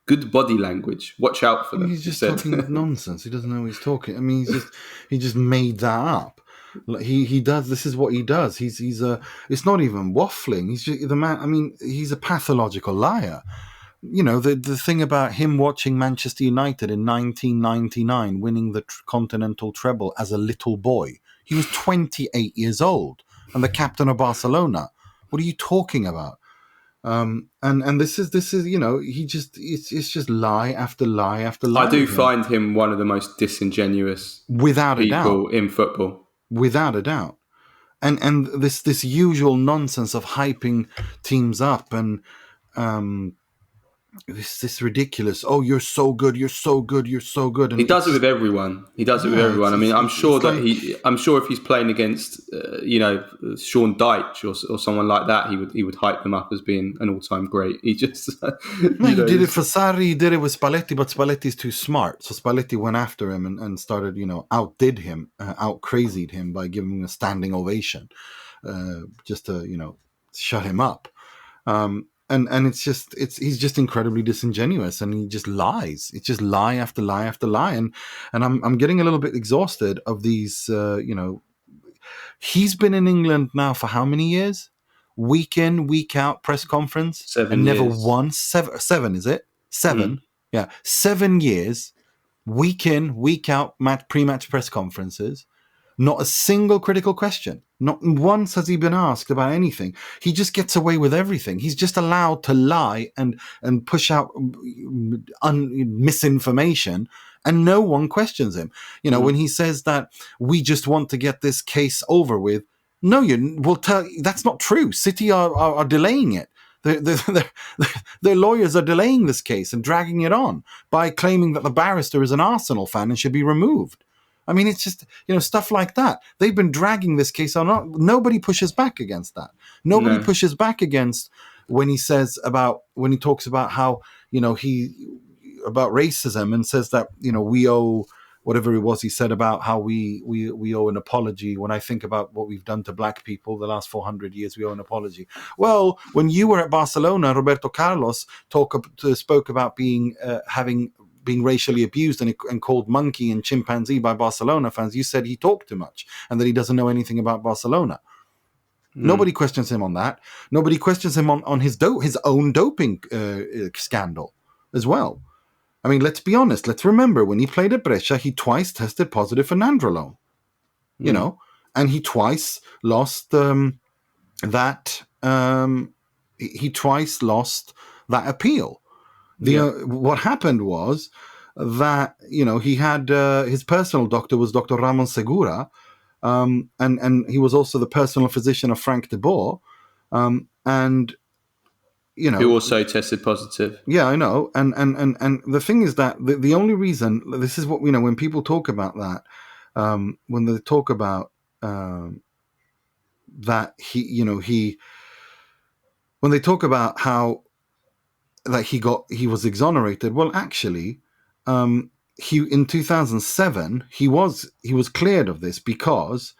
Good body language. Watch out for them. He's just talking nonsense. He doesn't know what he's talking. I mean, he just made that up. He does. This is what he does. He's it's not even waffling. He's just the man. I mean, he's a pathological liar. The thing about him watching Manchester United in 1999 winning the continental treble as a little boy. He was 28 years old and the captain of Barcelona. What are you talking about? And this is it's just lie after lie after lie. I do find him one of the most disingenuous without a people doubt in football. Without a doubt. And this usual nonsense of hyping teams up and this ridiculous, oh, you're so good, you're so good, you're so good. And he does it with everyone. I mean, I'm sure if he's playing against, Sean Dyche or someone like that, he would hype them up as being an all-time great. He just, he did it for Sarri, he did it with Spalletti, but Spalletti's too smart. So Spalletti went after him and started, outdid him, out-crazied him by giving him a standing ovation, just to, shut him up. And he's just incredibly disingenuous, and he just lies. It's just lie after lie after lie, and I'm getting a little bit exhausted of these. He's been in England now for how many years? Week in, week out press conference, 7 and years. Never once. Seven is it? 7? Yeah, 7 years. Week in, week out, pre-match press conferences. Not a single critical question. Not once has he been asked about anything. He just gets away with everything. He's just allowed to lie and push out misinformation, and no one questions him. When he says that we just want to get this case over with, no, we'll tell you that's not true. City are delaying it. Their lawyers are delaying this case and dragging it on by claiming that the barrister is an Arsenal fan and should be removed. I mean, it's just, stuff like that. They've been dragging this case on. Nobody pushes back against that. Nobody pushes back against when he talks about how, about racism, and says that, we owe, whatever it was he said about how we owe an apology. When I think about what we've done to black people the last 400 years, we owe an apology. Well, when you were at Barcelona, Roberto Carlos spoke about being racially abused and called monkey and chimpanzee by Barcelona fans. You said he talked too much and that he doesn't know anything about Barcelona. Nobody questions him on that. Nobody questions him on his own doping scandal as well. I mean, let's be honest. Let's remember when he played at Brescia, he twice tested positive for nandrolone. And he twice lost that he twice lost that appeal. What happened was that he had his personal doctor was Dr. Ramon Segura, and he was also the personal physician of Frank de Boer, and who also tested positive. Yeah, I know, and the thing is that the only reason this is what when people talk about that, when they talk about that when they talk about how that he was exonerated. Well, actually, he in 2007 he was cleared of this because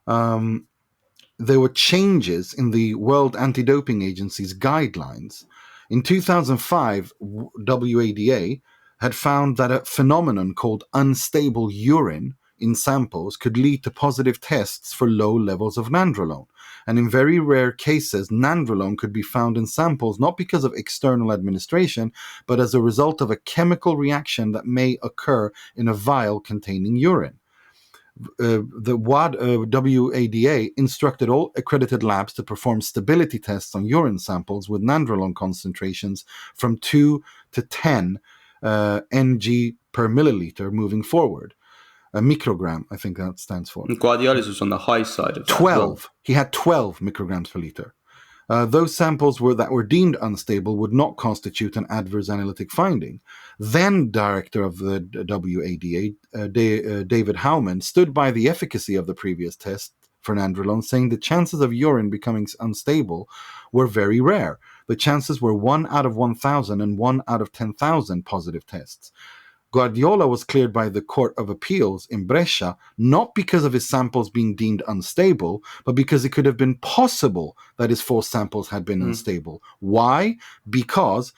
there were changes in the World Anti-Doping Agency's guidelines. In 2005, WADA had found that a phenomenon called unstable urine in samples could lead to positive tests for low levels of nandrolone. And in very rare cases, nandrolone could be found in samples not because of external administration, but as a result of a chemical reaction that may occur in a vial containing urine. The WADA instructed all accredited labs to perform stability tests on urine samples with nandrolone concentrations from 2 to 10 ng per milliliter moving forward. A microgram, I think that stands for. And Guardiola's was on the high side of that. 12. He had 12 micrograms per liter. Those samples that were deemed unstable would not constitute an adverse analytic finding. Then director of the WADA, David Howman, stood by the efficacy of the previous test for nandrolone, saying the chances of urine becoming unstable were very rare. The chances were 1 out of 1,000 and 1 out of 10,000 positive tests. Guardiola was cleared by the Court of Appeals in Brescia, not because of his samples being deemed unstable, but because it could have been possible that his 4 samples had been unstable. Why? Because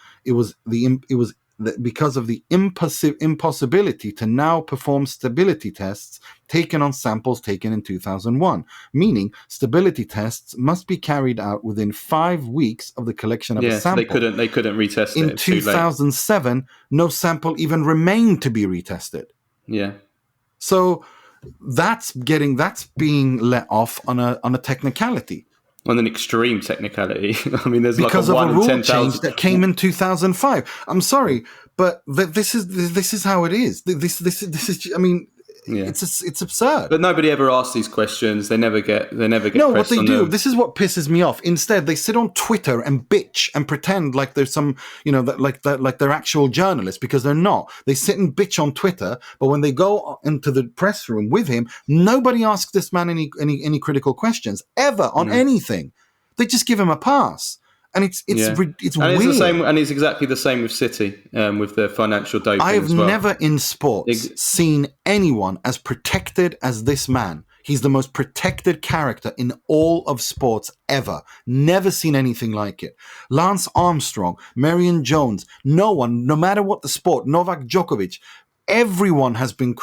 because of the impossibility to now perform stability tests taken on samples taken in 2001, meaning stability tests must be carried out within 5 weeks of the collection of a sample. So they couldn't retest it. In 2007, no sample even remained to be retested. Yeah. So that's being let off on a technicality. On an extreme technicality. I mean, there's because like a of 1 a in rule 10,000 change that came in 2005. I'm sorry, but this is how it is. This is. I mean, it's absurd. But nobody ever asks these questions. They never get. No, what they do. This is what pisses me off. Instead, they sit on Twitter and bitch and pretend like there's some, like they're actual journalists, because they're not. They sit and bitch on Twitter, but when they go into the press room with him, nobody asks this man any critical questions ever on anything. They just give him a pass. And it's weird. The same, and it's exactly the same with City, with the financial doping. I have as well. never in sports seen anyone as protected as this man. He's the most protected character in all of sports ever. Never seen anything like it. Lance Armstrong, Marion Jones, no one, no matter what the sport, Novak Djokovic, everyone has been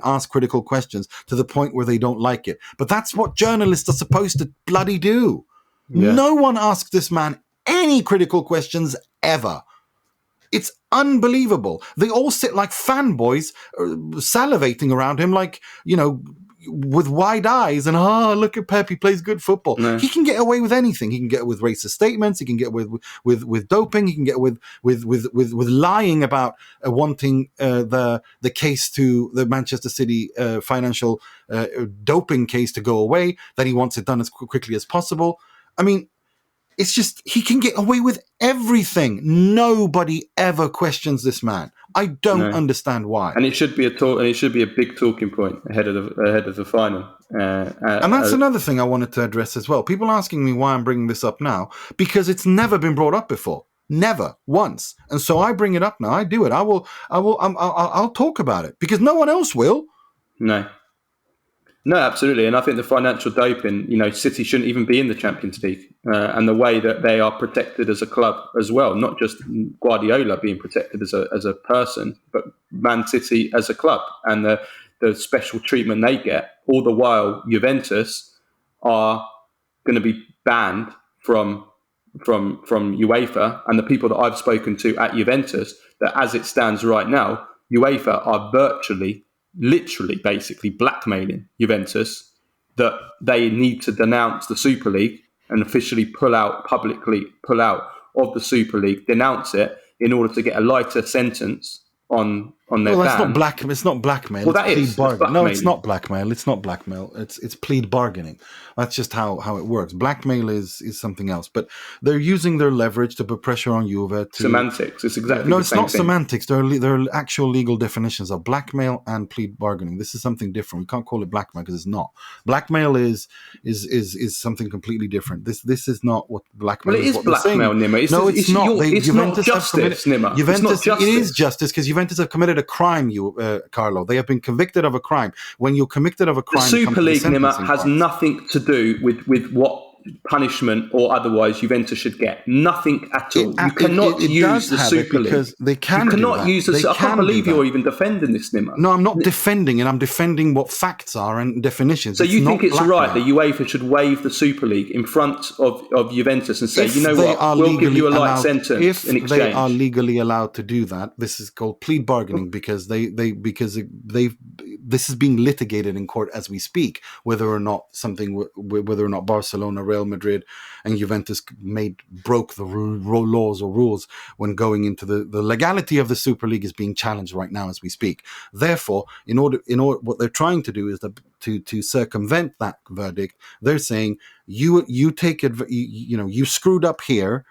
asked critical questions to the point where they don't like it. But that's what journalists are supposed to bloody do. Yeah. No one asked this man any critical questions ever. It's unbelievable. They all sit like fanboys, salivating around him like, with wide eyes and, look at Pep, he plays good football. No. He can get away with anything. He can get with racist statements. He can get with doping. He can get with lying about wanting the case to the Manchester City financial doping case to go away, that he wants it done as quickly as possible. I mean, it's just, he can get away with everything. Nobody ever questions this man. I don't understand why. And it should be a big talking point ahead of the final. And that's another thing I wanted to address as well. People asking me why I'm bringing this up now, because it's never been brought up before. Never once. And so I bring it up now. I do it. I'll talk about it because no one else will. No, absolutely. And I think the financial doping, City shouldn't even be in the Champions League. And the way that they are protected as a club as well, not just Guardiola being protected as a person, but Man City as a club and the special treatment they get. All the while, Juventus are going to be banned from UEFA. And the people that I've spoken to at Juventus, that as it stands right now, UEFA are literally, basically blackmailing Juventus that they need to denounce the Super League and officially publicly pull out of the Super League, denounce it in order to get a lighter sentence on their Well, ban. it's not blackmail. Well, It's that plead is. bargaining. No, it's not blackmail. It's not blackmail. It's plead bargaining. That's just how it works. Blackmail is something else. But they're using their leverage to put pressure on Juve. Semantics. It's exactly no, the it's same not thing. semantics. There are actual legal definitions of blackmail and plead bargaining. This is something different. We can't call it blackmail because it's not. Blackmail is something completely different. This is not what blackmail is. Well, it is blackmail, Nima. It's not. It's not justice, Nima. Juventus, it is justice because Juventus have committed a crime, Carlo. They have been convicted of a crime. When you're convicted of a crime, the Super League, Nima, has nothing to do with what punishment or otherwise Juventus should get. Nothing at all. You cannot use the Super League. Because they can You cannot do use that. this. I can't believe you're even defending this, Nima. No, I'm not defending it. I'm defending what facts are and definitions. So you think it's right that UEFA should waive the Super League in front of Juventus and say, you know what, we'll give you a light sentence in exchange. If they are legally allowed to do that, this is called plead bargaining because this is being litigated in court as we speak, whether or not Barcelona, Real Madrid, and Juventus broke the laws or rules when going into the legality of the Super League is being challenged right now as we speak. Therefore, in order, what they're trying to do is to circumvent that verdict. They're saying you take it, you screwed up here.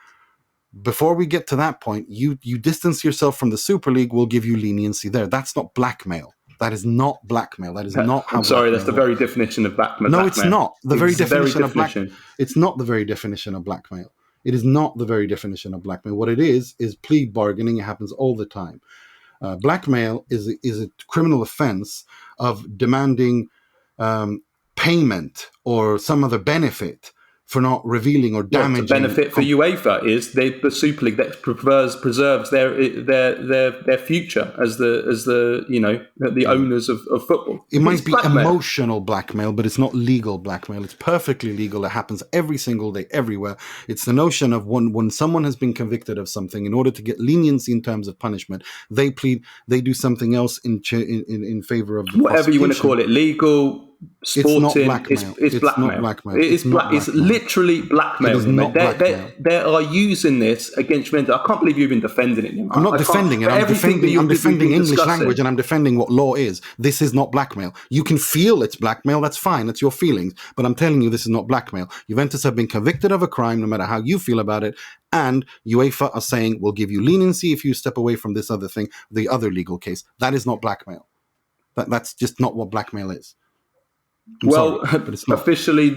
Before we get to that point, you distance yourself from the Super League. We'll give you leniency there. That's not blackmail. That is not blackmail. That is not how. I'm sorry, that's the very definition of blackmail. No, it's not the very definition of blackmail. It's not the very definition of blackmail. It is not the very definition of blackmail. What it is plead bargaining. It happens all the time. Blackmail is a criminal offense of demanding payment or some other benefit for not revealing or damaging. The benefit for UEFA is the Super League that preserves their future as the owners of football. It might be emotional blackmail, but it's not legal blackmail. It's perfectly legal. It happens every single day, everywhere. It's the notion of when someone has been convicted of something, in order to get leniency in terms of punishment, they do something else in favor of the whatever you want to call it, legal. Sporting, it's not blackmail. It's blackmail. Not blackmail. It's literally blackmail. They are using this against Juventus. I can't believe you've been defending it. I'm not defending it. I'm defending English language and I'm defending what law is. This is not blackmail. You can feel it's blackmail. That's fine. That's your feelings. But I'm telling you, this is not blackmail. Juventus have been convicted of a crime, no matter how you feel about it. And UEFA are saying, we'll give you leniency if you step away from this other thing, the other legal case. That is not blackmail. That's just not what blackmail is. Officially,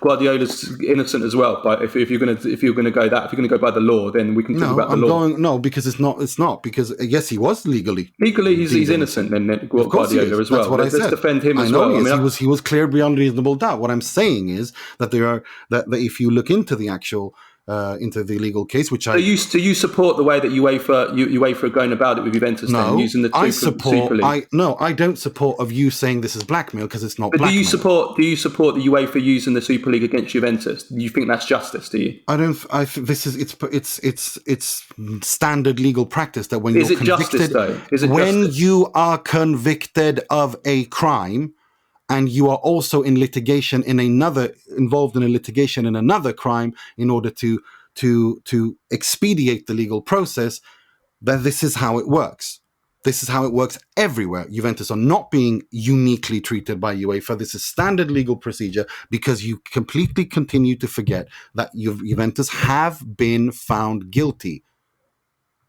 Guardiola's innocent as well. But if you're going to go by the law, then we can talk about the law. Because it's not. Because yes, he was legally he's innocent. Then Guardiola as well. That's what I said. Let's defend him as well. I he was cleared beyond reasonable doubt. What I'm saying is that that if you look into the actual. Into the legal case, which do you support the way that UEFA are going about it with Juventus? No, then, using the Super League? I don't support of you saying this is blackmail because it's not. But blackmail. Do you support the UEFA using the Super League against Juventus? Do you think that's justice? Do you? I don't. I think this is it's standard legal practice that when you're convicted, justice, though? When you are convicted of a crime. And you are also involved in a litigation in another crime in order to expedite the legal process, then this is how it works. This is how it works everywhere. Juventus are not being uniquely treated by UEFA. This is standard legal procedure because you completely continue to forget that Juventus have been found guilty.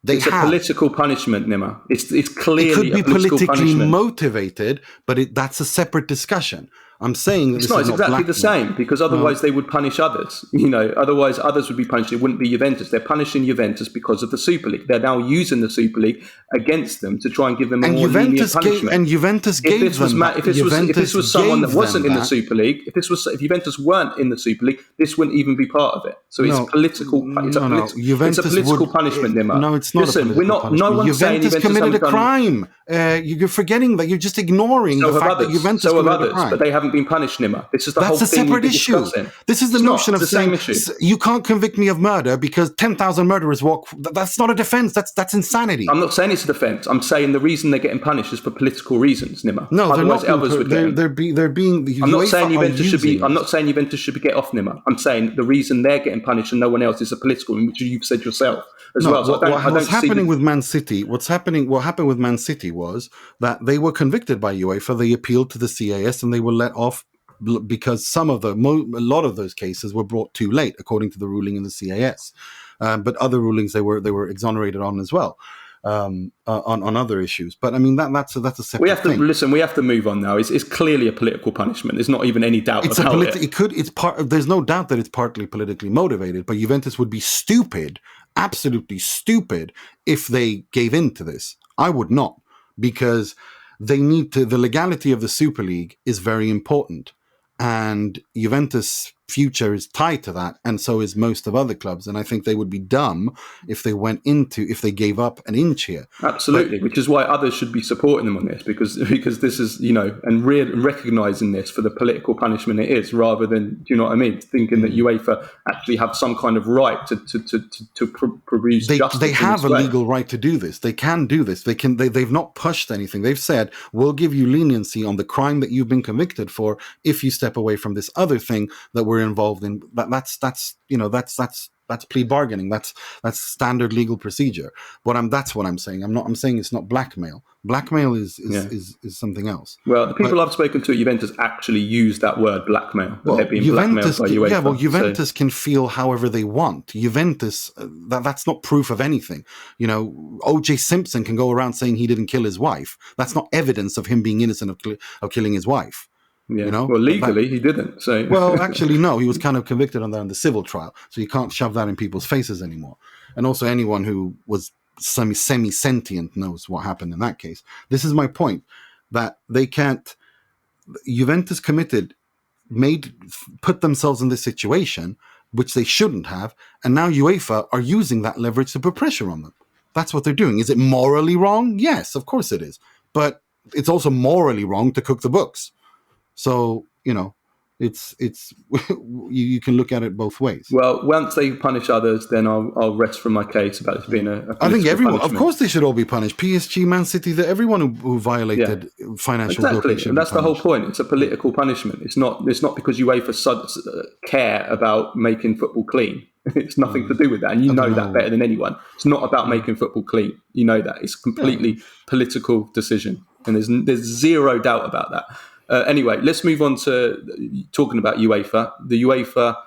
It's a political punishment, Nima. It's clearly it could be a political politically punishment. Motivated, but that's a separate discussion. I'm saying that it's exactly the same because otherwise they would punish others. Otherwise others would be punished. It wouldn't be Juventus. They're punishing Juventus because of the Super League. They're now using the Super League against them to try and give them a more lenient punishment. Juventus gave them. If this was someone that wasn't in the Super League, if Juventus weren't in the Super League, this wouldn't even be part of it. So it's political. It's a political punishment, Nima. No, it's not. Listen, we're not. No one's saying Juventus committed a crime. You're forgetting that. You're just ignoring the fact that Juventus committed a crime. But they haven't haven't been punished, Nima. This is the whole That's a thing we've separate been issue. discussing. This is the It's notion not. of It's the saying same issue. you can't convict me of murder because 10,000 murderers walk. That's not a defense. That's insanity. I'm not saying it's a defence. I'm saying the reason they're getting punished is for political reasons, Nima. No, Otherwise, they're not. others would get They're being. I'm not saying Juventus should be. This. I'm not saying Juventus should be get off, Nima. I'm saying the reason they're getting punished and no one else is a political, which you've said yourself as well. So What's happening with Man City? What happened with Man City was that they were convicted by UEFA. They appealed to the CAS and they were let off because a lot of those cases were brought too late, according to the ruling in the CAS. But other rulings they were exonerated on as well. On other issues, but I mean that's a separate thing. We have to move on now. It's clearly a political punishment. There's not even any doubt about it. There's no doubt that it's partly politically motivated. But Juventus would be stupid, absolutely stupid, if they gave in to this. I would not, because they need to. The legality of the Super League is very important, and Juventus' future is tied to that, and so is most of other clubs. And I think they would be dumb if they gave up an inch here. Absolutely, which is why others should be supporting them on this, because this is, and recognizing this for the political punishment it is, rather than, do you know what I mean, thinking that UEFA actually have some kind of right to produce justice. They have a legal right to do this. They can do this. They've not pushed anything. They've said, we'll give you leniency on the crime that you've been convicted for if you step away from this other thing that we're involved in. That's plea bargaining. That's standard legal procedure. That's what I'm saying. I'm saying it's not blackmail. Blackmail is something else. Well, the people I've spoken to at Juventus actually use that word blackmail. They're being blackmailed by UEFA. Yeah, well, Juventus can feel however they want. Juventus, that's not proof of anything. O.J. Simpson can go around saying he didn't kill his wife. That's not evidence of him being innocent of killing his wife. Yeah. Well, legally he didn't. So well, actually, no. He was kind of convicted on the civil trial, so you can't shove that in people's faces anymore. And also, anyone who was semi-sentient knows what happened in that case. This is my point, that they can't. Juventus put themselves in this situation, which they shouldn't have, and now UEFA are using that leverage to put pressure on them. That's what they're doing. Is it morally wrong? Yes, of course it is. But it's also morally wrong to cook the books. So, it's you can look at it both ways. Well, once they punish others, then I'll rest from my case about it being a I think everyone, punishment. Of course, they should all be punished. PSG, Man City, everyone who violated financial exactly, doping, and that's the whole point. It's a political punishment. It's not because UEFA care about making football clean. It's nothing to do with that, and you know that better than anyone. It's not about making football clean. You know that it's a completely political decision, and there's zero doubt about that. Anyway, let's move on to talking about UEFA. The UEFA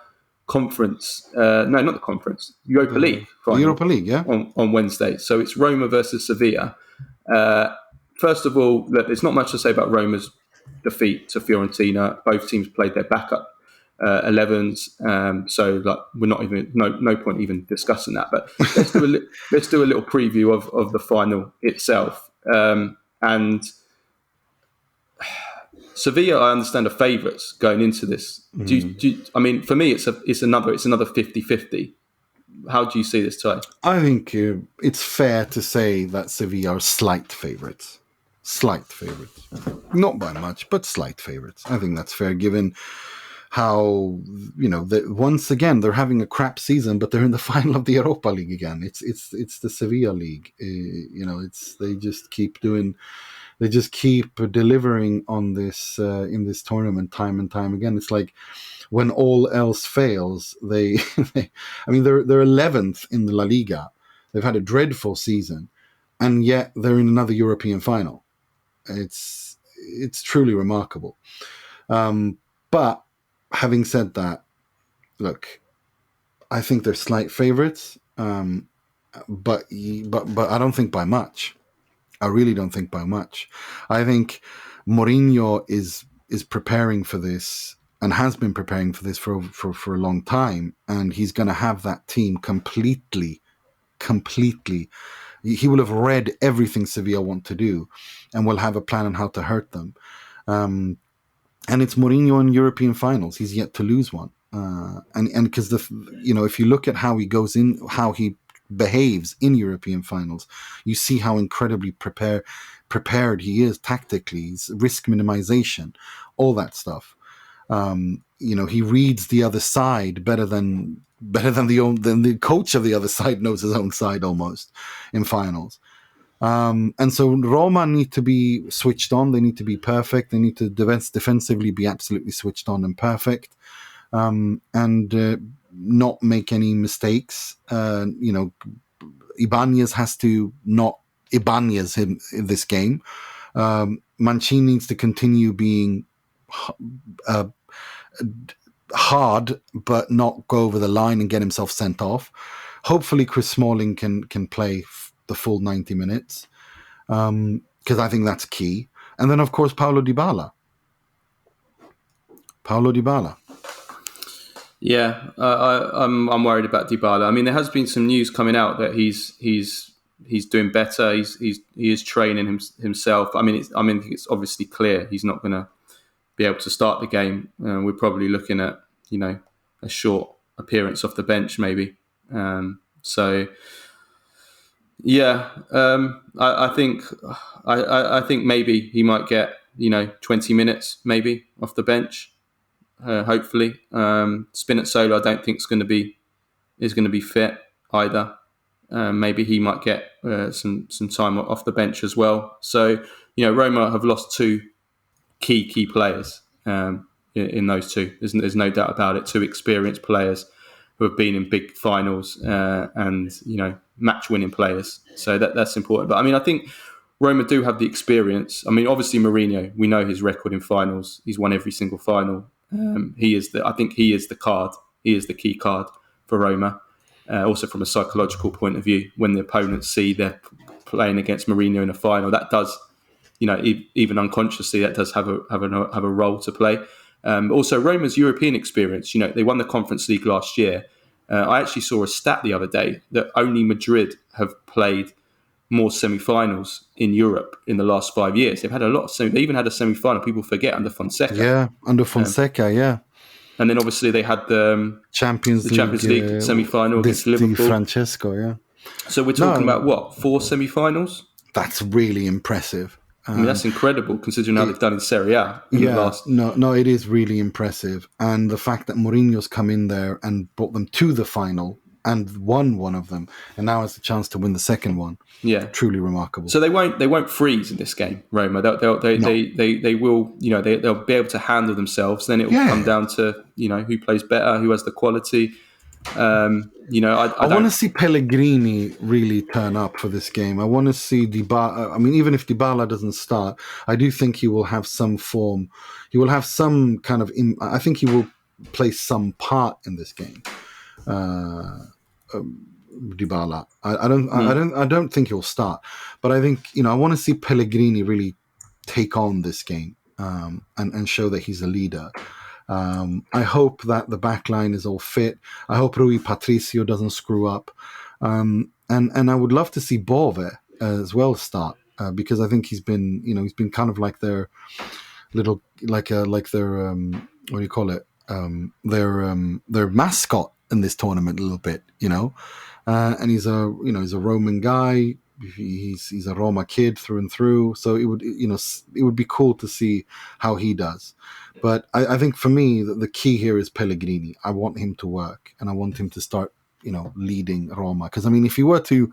conference, not the conference, Europa League. The Europa League, yeah. On Wednesday. So it's Roma versus Sevilla. First of all, look, there's not much to say about Roma's defeat to Fiorentina. Both teams played their backup 11s, so we're not even no point even discussing that. But let's do a little preview of the final itself. And Sevilla, I understand, are favourites going into this. I mean, for me, it's another 50-50. How do you see this tie? I think it's fair to say that Sevilla are slight favourites. Slight favourites. Not by much, but slight favourites. I think that's fair, given how, once again, they're having a crap season, but they're in the final of the Europa League again. It's the Sevilla League. They just keep delivering on this in this tournament time and time again. It's like when all else fails, they're 11th in the La Liga. They've had a dreadful season, and yet they're in another European final. It's truly remarkable. But having said that, look, I think they're slight favourites, but I don't think by much. I really don't think by much. I think Mourinho is preparing for this and has been preparing for this for a long time, and he's going to have that team completely. He will have read everything Sevilla want to do, and will have a plan on how to hurt them. And it's Mourinho in European finals. He's yet to lose one, and because if you look at how he goes in, how he behaves in European finals, you see how incredibly prepared he is tactically, risk minimization, all that stuff. He reads the other side better than the coach of the other side knows his own side almost in finals. And so Roma need to be switched on. They need to be perfect. They need to defensively be absolutely switched on and perfect, and not make any mistakes. Ibanez has to not Ibanez him in this game. Mancini needs to continue being hard, but not go over the line and get himself sent off. Hopefully, Chris Smalling can play the full 90 minutes, because I think that's key. And then, of course, Paulo Dybala. Yeah, I'm worried about Dybala. I mean, there has been some news coming out that he's doing better. He is training himself. I mean, it's obviously clear he's not going to be able to start the game. We're probably looking at a short appearance off the bench maybe. I think maybe he might get 20 minutes maybe off the bench. Hopefully, Spinazzola I don't think is going to be fit either. Maybe he might get some time off the bench as well. So Roma have lost two key players in those two. There's no doubt about it. Two experienced players who have been in big finals and match-winning players. So that's important. But I mean, I think Roma do have the experience. I mean, obviously Mourinho, we know his record in finals. He's won every single final. I think he is the card. He is the key card for Roma. Also from a psychological point of view, when the opponents see they're playing against Mourinho in a final, that does, even unconsciously, that does have a role to play. Also, Roma's European experience. They won the Conference League last year. I actually saw a stat the other day that only Madrid have played more semi-finals in Europe in the last 5 years. They've had a lot of they even had a semi-final. People forget under Fonseca. Yeah, under Fonseca, yeah. And then obviously they had the Champions League semi-final against Liverpool. Francesco, yeah. So we're talking about what, 4 semi-finals? That's really impressive. I mean, that's incredible considering how they've done in Serie A. No, it is really impressive. And the fact that Mourinho's come in there and brought them to the final and won one of them, and now has the chance to win the second one. Yeah, truly remarkable. So they won't freeze in this game, Roma. They will, they'll be able to handle themselves. Then it will come down to who plays better, who has the quality. I want to see Pellegrini really turn up for this game. I want to see Dybala. I mean, even if Dybala doesn't start, I do think he will have some form. He will have some kind of. I think he will play some part in this game. Dybala. I don't think he'll start, but I think I want to see Pellegrini really take on this game and show that he's a leader. I hope that the back line is all fit. I hope Rui Patricio doesn't screw up. And I would love to see Bove as well start because I think he's been kind of like their little, like their, what do you call it? Their mascot in this tournament a little bit, and he's a Roman guy. He's a Roma kid through and through. So it would be cool to see how he does. But I think for me, the key here is Pellegrini. I want him to work, and I want him to start, leading Roma. Because I mean, if he were to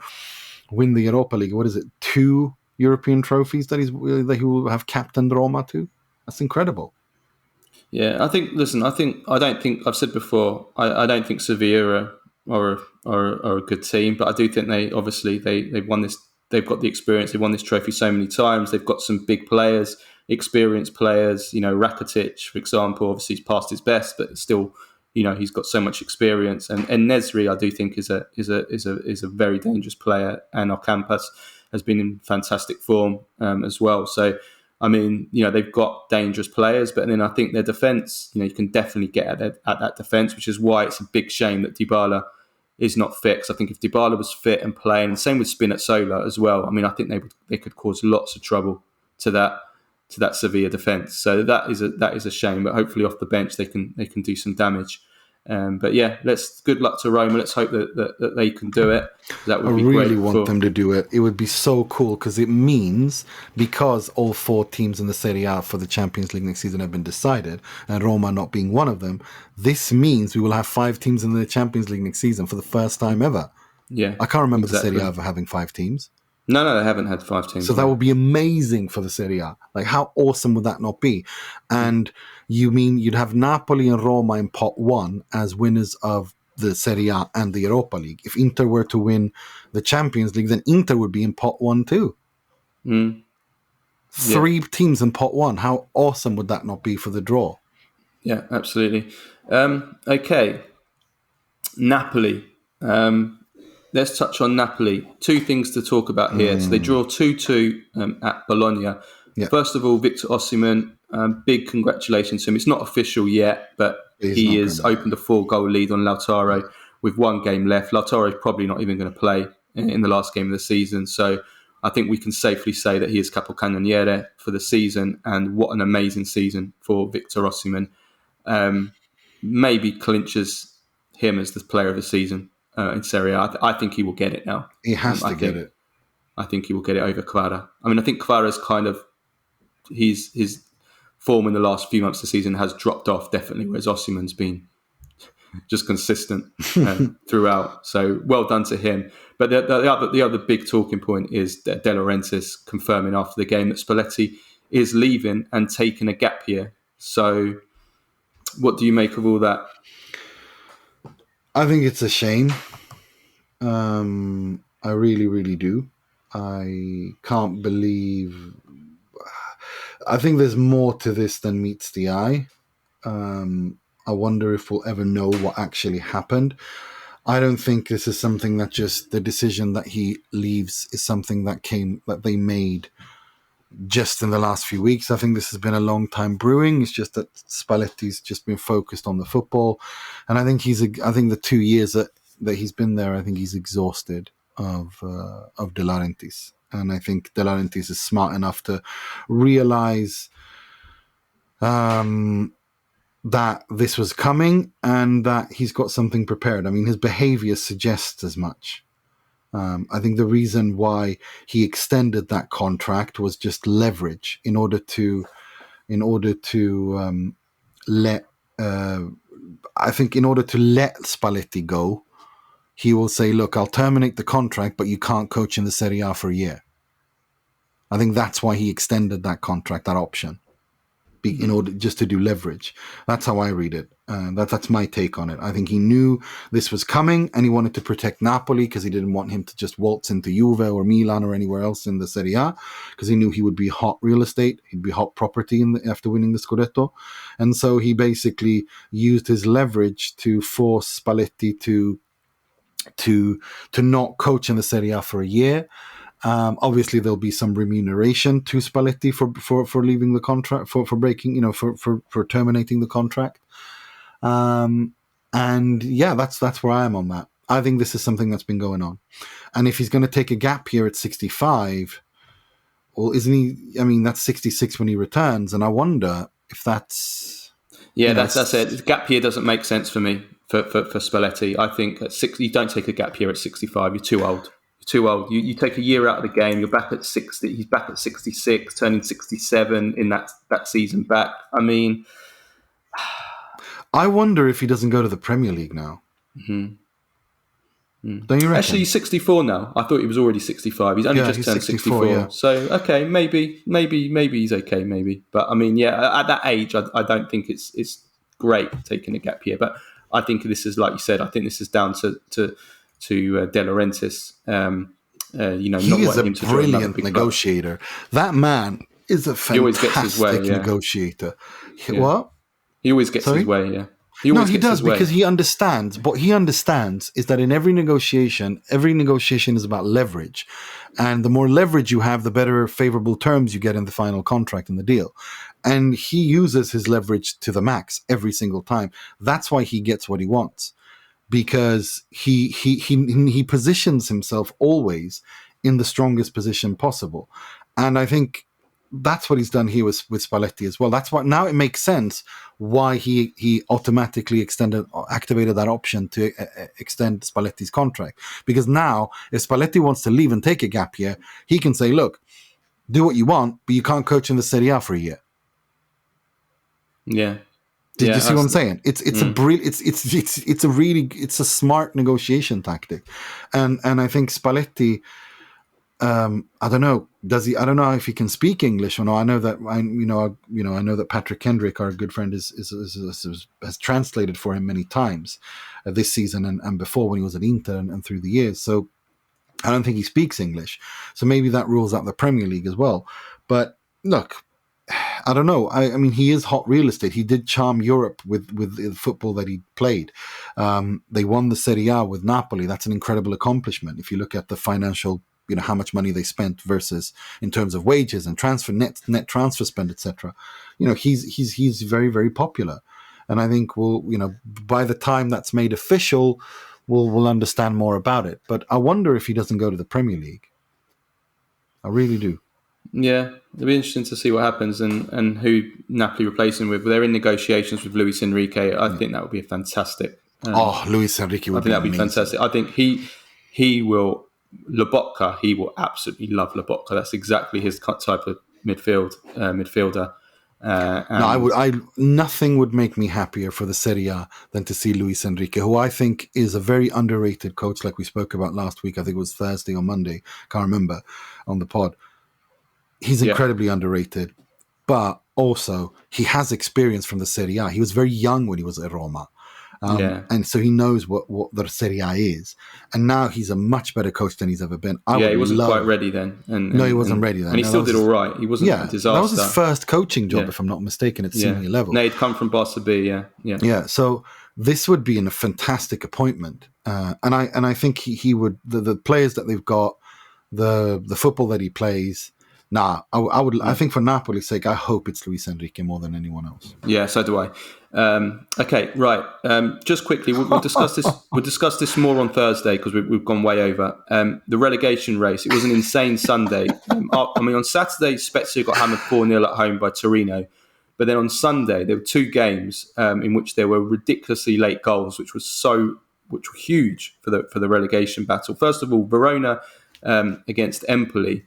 win the Europa League, what is it? 2 European trophies that he will have captained Roma to. That's incredible. Yeah, I don't think I've said before. I don't think Sevilla are a good team, but I do think they've won this. They've got the experience. They've won this trophy so many times. They've got some big players, experienced players. Rakitic, for example, obviously he's past his best, but still, he's got so much experience. And Nesri, I do think is a very dangerous player. And Ocampos has been in fantastic form as well. So. I mean, they've got dangerous players, but then I think their defence, you can definitely get at that defence, which is why it's a big shame that Dybala is not fit. Because I think if Dybala was fit and playing, and same with Spinazzola as well, I mean, I think they could cause lots of trouble to that Sevilla defence. So that is a shame, but hopefully off the bench they can do some damage. But yeah, good luck to Roma. Let's hope that they can do it. That would I be really great. want them to do it. It would be so cool because it means, because all 4 teams in the Serie A for the Champions League next season have been decided, and Roma not being one of them, this means we will have 5 teams in the Champions League next season for the first time ever. Yeah, I can't remember exactly. the Serie A ever having 5 teams. No, they haven't had 5 teams. So that would be amazing for the Serie A. Like, how awesome would that not be? And you mean you'd have Napoli and Roma in pot 1 as winners of the Serie A and the Europa League. If Inter were to win the Champions League, then Inter would be in pot 1 too. 3 teams in pot 1. How awesome would that not be for the draw? Yeah, absolutely. Okay. Napoli. Let's touch on Napoli. 2 things to talk about here. So they draw 2-2 at Bologna. Yeah. First of all, Victor Osimhen, big congratulations to him. It's not official yet, but he has opened a 4-goal lead on Lautaro with 1 game left. Lautaro is probably not even going to play in the last game of the season. So I think we can safely say that he is capocannoniere for the season, and what an amazing season for Victor Osimhen. Maybe clinches him as the player of the season in Serie A. I think he will get it now. He has to get it. I think he will get it over Kvara. I mean, I think Kvara's kind of his form in the last few months of the season has dropped off definitely, whereas Osimhen's been just consistent throughout. So well done to him. But the other big talking point is De Laurentiis confirming after the game that Spalletti is leaving and taking a gap year. So what do you make of all that? I think it's a shame. I really, really do. I can't believe... I think there's more to this than meets the eye. I wonder if we'll ever know what actually happened. I don't think this is something that just the decision that he leaves is something that they made just in the last few weeks. I think this has been a long time brewing. It's just that Spalletti's just been focused on the football, and I think the 2 years that he's been there, I think he's exhausted of De Laurentiis, and I think De Laurentiis is smart enough to realize that this was coming and that he's got something prepared. I mean, his behavior suggests as much. I think the reason why he extended that contract was just leverage in order to let Spalletti go. He will say, look, I'll terminate the contract, but you can't coach in the Serie A for a year. I think that's why he extended that contract, that option, in order just to do leverage. That's how I read it. That's my take on it. I think he knew this was coming and he wanted to protect Napoli because he didn't want him to just waltz into Juve or Milan or anywhere else in the Serie A, because he knew he would be hot real estate. He'd be hot property after winning the Scudetto. And so he basically used his leverage to force Spalletti to not coach in the Serie A for a year. Obviously, there'll be some remuneration to Spalletti for leaving the contract, for breaking, for terminating the contract. And yeah, that's where I am on that. I think this is something that's been going on. And if he's going to take a gap here at 65, well, isn't he? I mean, that's 66 when he returns. And I wonder if that's... Yeah, that's it. Gap year doesn't make sense for me, for Spalletti. I think at 60, you don't take a gap year at 65. You're too old. Too old. You take a year out of the game. You're back at 60. He's back at 66, turning 67 in that season back. I mean, I wonder if he doesn't go to the Premier League now. Don't you reckon? Actually, he's 64 now. I thought he was already 65. He's only just turned 64. Yeah. So okay, maybe he's okay. Maybe, but I mean, yeah, at that age, I don't think it's great taking a gap year. But I think this is, like you said, I think this is down to De Laurentiis, he is a brilliant negotiator. That man is a fantastic negotiator. Yeah. What? He always gets his way. Yeah. He does, because he understands. What he understands is that in every negotiation is about leverage, and the more leverage you have, the better favorable terms you get in the final contract in the deal. And he uses his leverage to the max every single time. That's why he gets what he wants. Because he positions himself always in the strongest position possible. And I think that's what he's done here with Spalletti as well. That's why now it makes sense why he automatically activated that option to extend Spalletti's contract. Because now, if Spalletti wants to leave and take a gap year, he can say, "Look, do what you want, but you can't coach in the Serie A for a year." Yeah. Did you see what I'm saying? It's a smart negotiation tactic, and I think Spalletti. I don't know. Does he? I don't know if he can speak English or not. I know that I know that Patrick Kendrick, our good friend, has translated for him many times this season and before when he was at Inter and through the years. So I don't think he speaks English. So maybe that rules out the Premier League as well. But look, I don't know. I mean, he is hot real estate. He did charm Europe with the football that he played. They won the Serie A with Napoli. That's an incredible accomplishment. If you look at the financial, how much money they spent versus in terms of wages and net transfer spend, etc. He's very, very popular. And I think by the time that's made official, we'll understand more about it. But I wonder if he doesn't go to the Premier League. I really do. Yeah, it'll be interesting to see what happens and who Napoli replace him with. They're in negotiations with Luis Enrique. I think that would be a fantastic. Luis Enrique would be amazing. I think that would be fantastic. I think he will. Lobotka, he will absolutely love Lobotka. That's exactly his type of midfielder. Nothing would make me happier for the Serie A than to see Luis Enrique, who I think is a very underrated coach, like we spoke about last week. I think it was Thursday or Monday, can't remember, on the pod. He's incredibly underrated, but also he has experience from the Serie A. He was very young when he was at Roma. And so he knows what the Serie A is. And now he's a much better coach than he's ever been. He wasn't quite ready then. He wasn't ready then. And he still did all right. He wasn't a disaster. That was his first coaching job, if I'm not mistaken, at senior level. No, he'd come from Barca B, Yeah, so this would be a fantastic appointment. And I think he would, the players that they've got, the football that he plays, I think for Napoli's sake, I hope it's Luis Enrique more than anyone else. Yeah, so do I. Okay, right. Just quickly, we'll discuss this. We'll discuss this more on Thursday because we've gone way over. The relegation race. It was an insane Sunday. On Saturday, Spezia got hammered 4-0 at home by Torino, but then on Sunday there were two games in which there were ridiculously late goals, which were huge for the relegation battle. First of all, Verona against Empoli.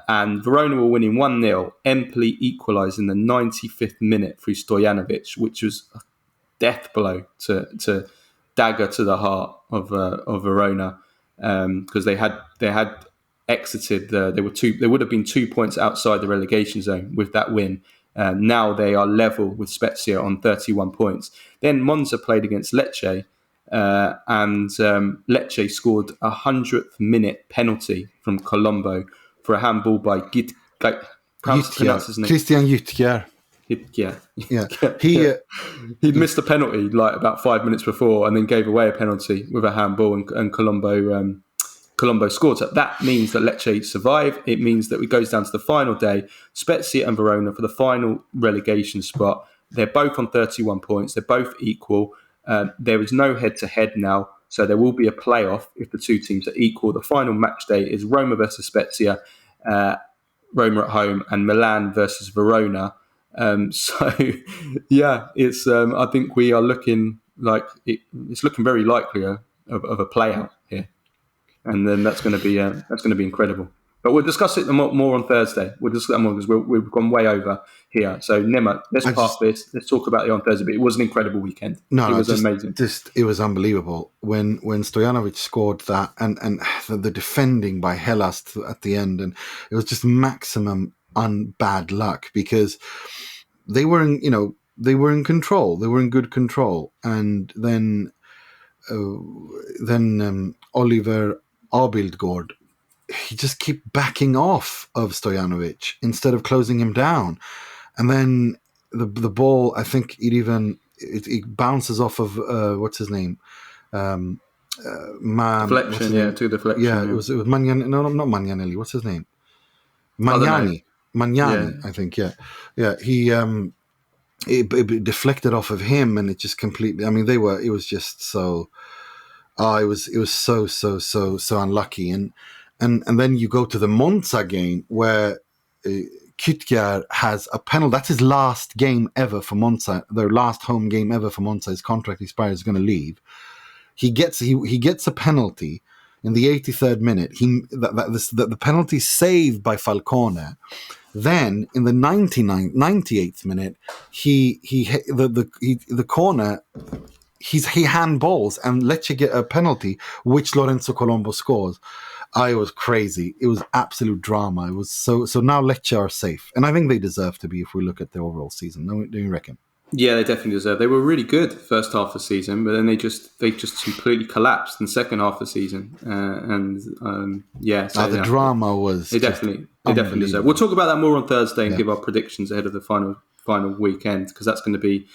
And Verona were winning 1-0. Empoli equalised in the 95th minute through Stojanovic, which was a death blow to dagger to the heart of Verona because they had exited. They would have been 2 points outside the relegation zone with that win. Now they are level with Spezia on 31 points. Then Monza played against Lecce. And Lecce scored a 100th minute penalty from Colombo for a handball by Christian Gytker. Yeah. He'd missed a penalty like about 5 minutes before and then gave away a penalty with a handball and Colombo scored. So that means that Lecce survive. It means that it goes down to the final day. Spezia and Verona for the final relegation spot. They're both on 31 points. They're both equal. There is no head-to-head now. So there will be a playoff if the two teams are equal. The final match day is Roma versus Spezia, Roma at home, and Milan versus Verona. It's. I think we are looking like it's looking very likely of a playout here, and then that's going to be incredible. But we'll discuss it more on Thursday. We'll discuss it more because we've gone way over here. So, Nima, let's park this. Let's talk about it on Thursday. But it was an incredible weekend. It was amazing. It was unbelievable. When Stojanovic scored that and the defending by Hellas at the end, and it was just maximum bad luck because they were in control. They were in good control. And then Oliver Abildgaard, he just kept backing off of Stojanovic instead of closing him down. And then the ball, I think it bounces off of what's his name? Deflection, to deflection. Yeah, it was Magnani. No, not Magnanelli. What's his name? Magnani, I think. Yeah. He it deflected off of him, and it just completely. I mean, it was just so. It was so unlucky, and then you go to the Monza game where Kytgar has a penalty. That's his last game ever for Monza. Their last home game ever for Monza. His contract expires. He's going to leave. He gets a penalty in the 83rd minute. The penalty saved by Falcone. Then in the 98th minute, the corner. He handballs and Lecce get a penalty, which Lorenzo Colombo scores. It was crazy. It was absolute drama. It was so now Lecce are safe, and I think they deserve to be if we look at the overall season. Do you reckon? Yeah, they definitely deserve. They were really good first half of the season, but then they just completely collapsed in the second half of the season. The drama was they definitely deserve. We'll talk about that more on Thursday and give our predictions ahead of the final weekend, because that's going to be.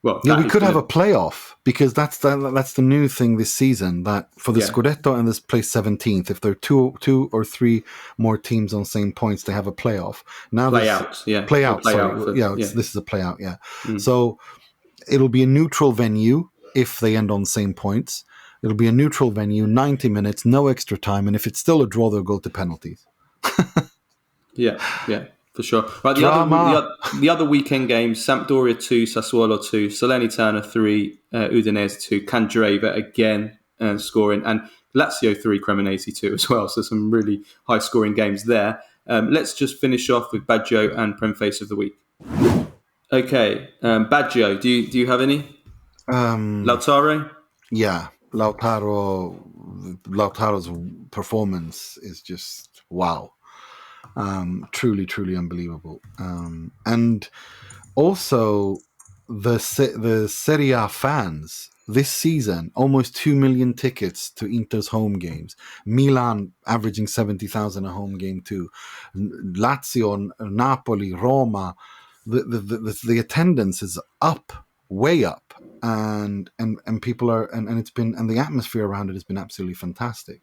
Well, we could have a playoff, because that's the new thing this season, that for the Scudetto and this place 17th, if there are two or three more teams on same points, they have a playoff. Now this is a play out, yeah. So it'll be a neutral venue if they end on same points. It'll be a neutral venue, 90 minutes, no extra time, and if it's still a draw, they'll go to penalties. Yeah. For sure. Right, the other weekend games: Sampdoria 2, Sassuolo 2, Salernitana 3, Udinese 2, Candreva again scoring, and Lazio 3, Cremonese 2 as well. So some really high scoring games there. Let's just finish off with Baggio and Prem-Face of the week. Okay, Baggio, do you have any? Lautaro? Yeah, Lautaro's performance is just wow. Truly unbelievable. And also the Serie A fans this season, almost 2 million tickets to Inter's home games. Milan averaging 70,000 a home game too. Lazio, Napoli, Roma. The attendance is up, way up, and people are and it's been, and the atmosphere around it has been absolutely fantastic.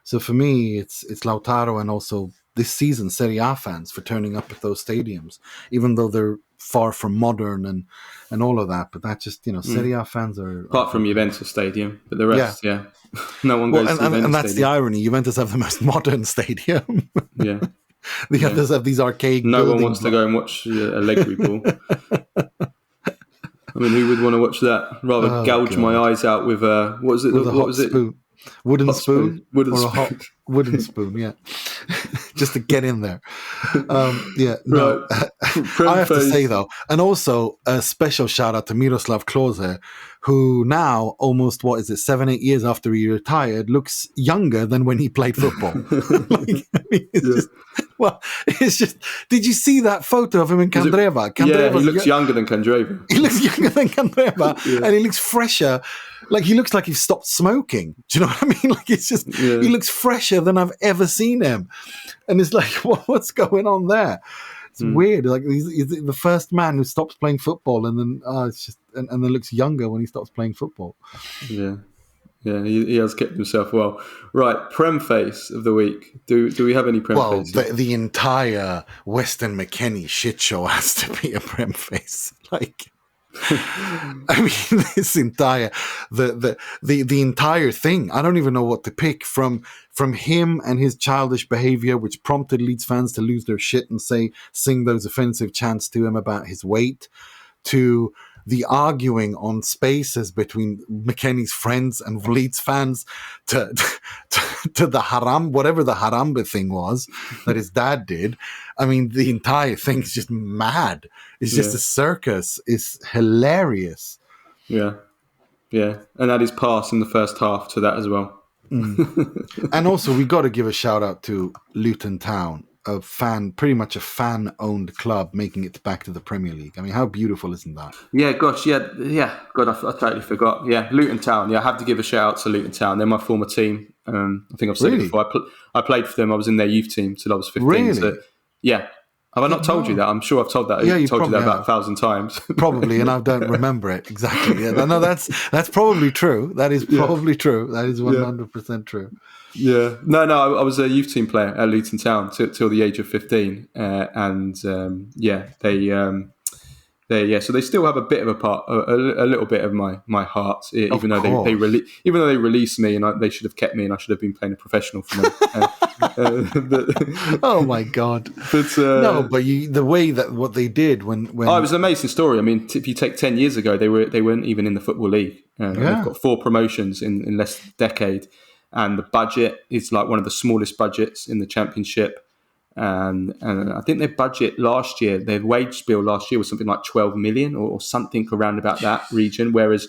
So for me, it's Lautaro, and also this season Serie A fans for turning up at those stadiums, even though they're far from modern and all of that. But that just, Serie A fans are... Apart from Juventus Stadium, but the rest, no one goes to Juventus and that's Stadium. the irony. Juventus have the most modern stadium. Yeah. The others have these archaic No one wants to go and watch Allegri ball. I mean, who would want to watch that? Rather gouge my eyes out with what was it? Wooden spoon? Wooden or spoon. a hot wooden spoon, yeah. Just to get in there. I have to say, though, and also a special shout out to Miroslav Klose, who now, almost, 7-8 years after he retired, looks younger than when he played football. It's just, did you see that photo of him in Candreva? He looks younger than Candreva. He looks younger than Candreva, and he looks fresher. Like, he looks like he's stopped smoking. Do you know what I mean? Like, it's just, he looks fresher than I've ever seen him. And it's like, what's going on there? It's weird. Like, he's the first man who stops playing football, and then it's just, and then looks younger when he stops playing football. Yeah. Yeah, he has kept himself well. Right, Prem-Face of the week. Do we have any Prem-Face? Well, the entire Weston McKennie shit show has to be a Prem-Face. Like, I mean, this entire the entire thing. I don't even know what to pick from him and his childish behavior, which prompted Leeds fans to lose their shit and sing those offensive chants to him about his weight, to the arguing on spaces between McKennie's friends and Leeds fans, to the haram, whatever the Harambe thing was that his dad did. I mean, the entire thing's just mad. It's just a circus. It's hilarious. Yeah. Yeah. And that is pass in the first half to that as well. And also, we got to give a shout out to Luton Town, pretty much a fan-owned club making it back to the Premier League. I mean, how beautiful isn't that? Yeah, gosh, yeah. God, I totally forgot. Yeah, Luton Town. Yeah, I have to give a shout out to Luton Town. They're my former team. I think I've said it before. I played for them. I was in their youth team till I was 15. Really? So, yeah. Have I not told you that? I'm sure I've told that. Yeah, I've told you that about 1,000 times. Probably, and I don't remember it exactly. Yeah, no, that's probably true. That is probably true. That is 100% true. Yeah. No, I was a youth team player at Luton Town till the age of 15. They So they still have a bit of a little bit of my heart, even though even though they released me, and they should have kept me, and I should have been playing a professional for them. Oh my god! But the way that what they did when it was an amazing story. I mean, if you take 10 years ago, they weren't even in the Football League. They've got 4 promotions in less than a decade, and the budget is like one of the smallest budgets in the Championship. And I think their budget last year, their wage bill last year was something like 12 million or something around about that region, whereas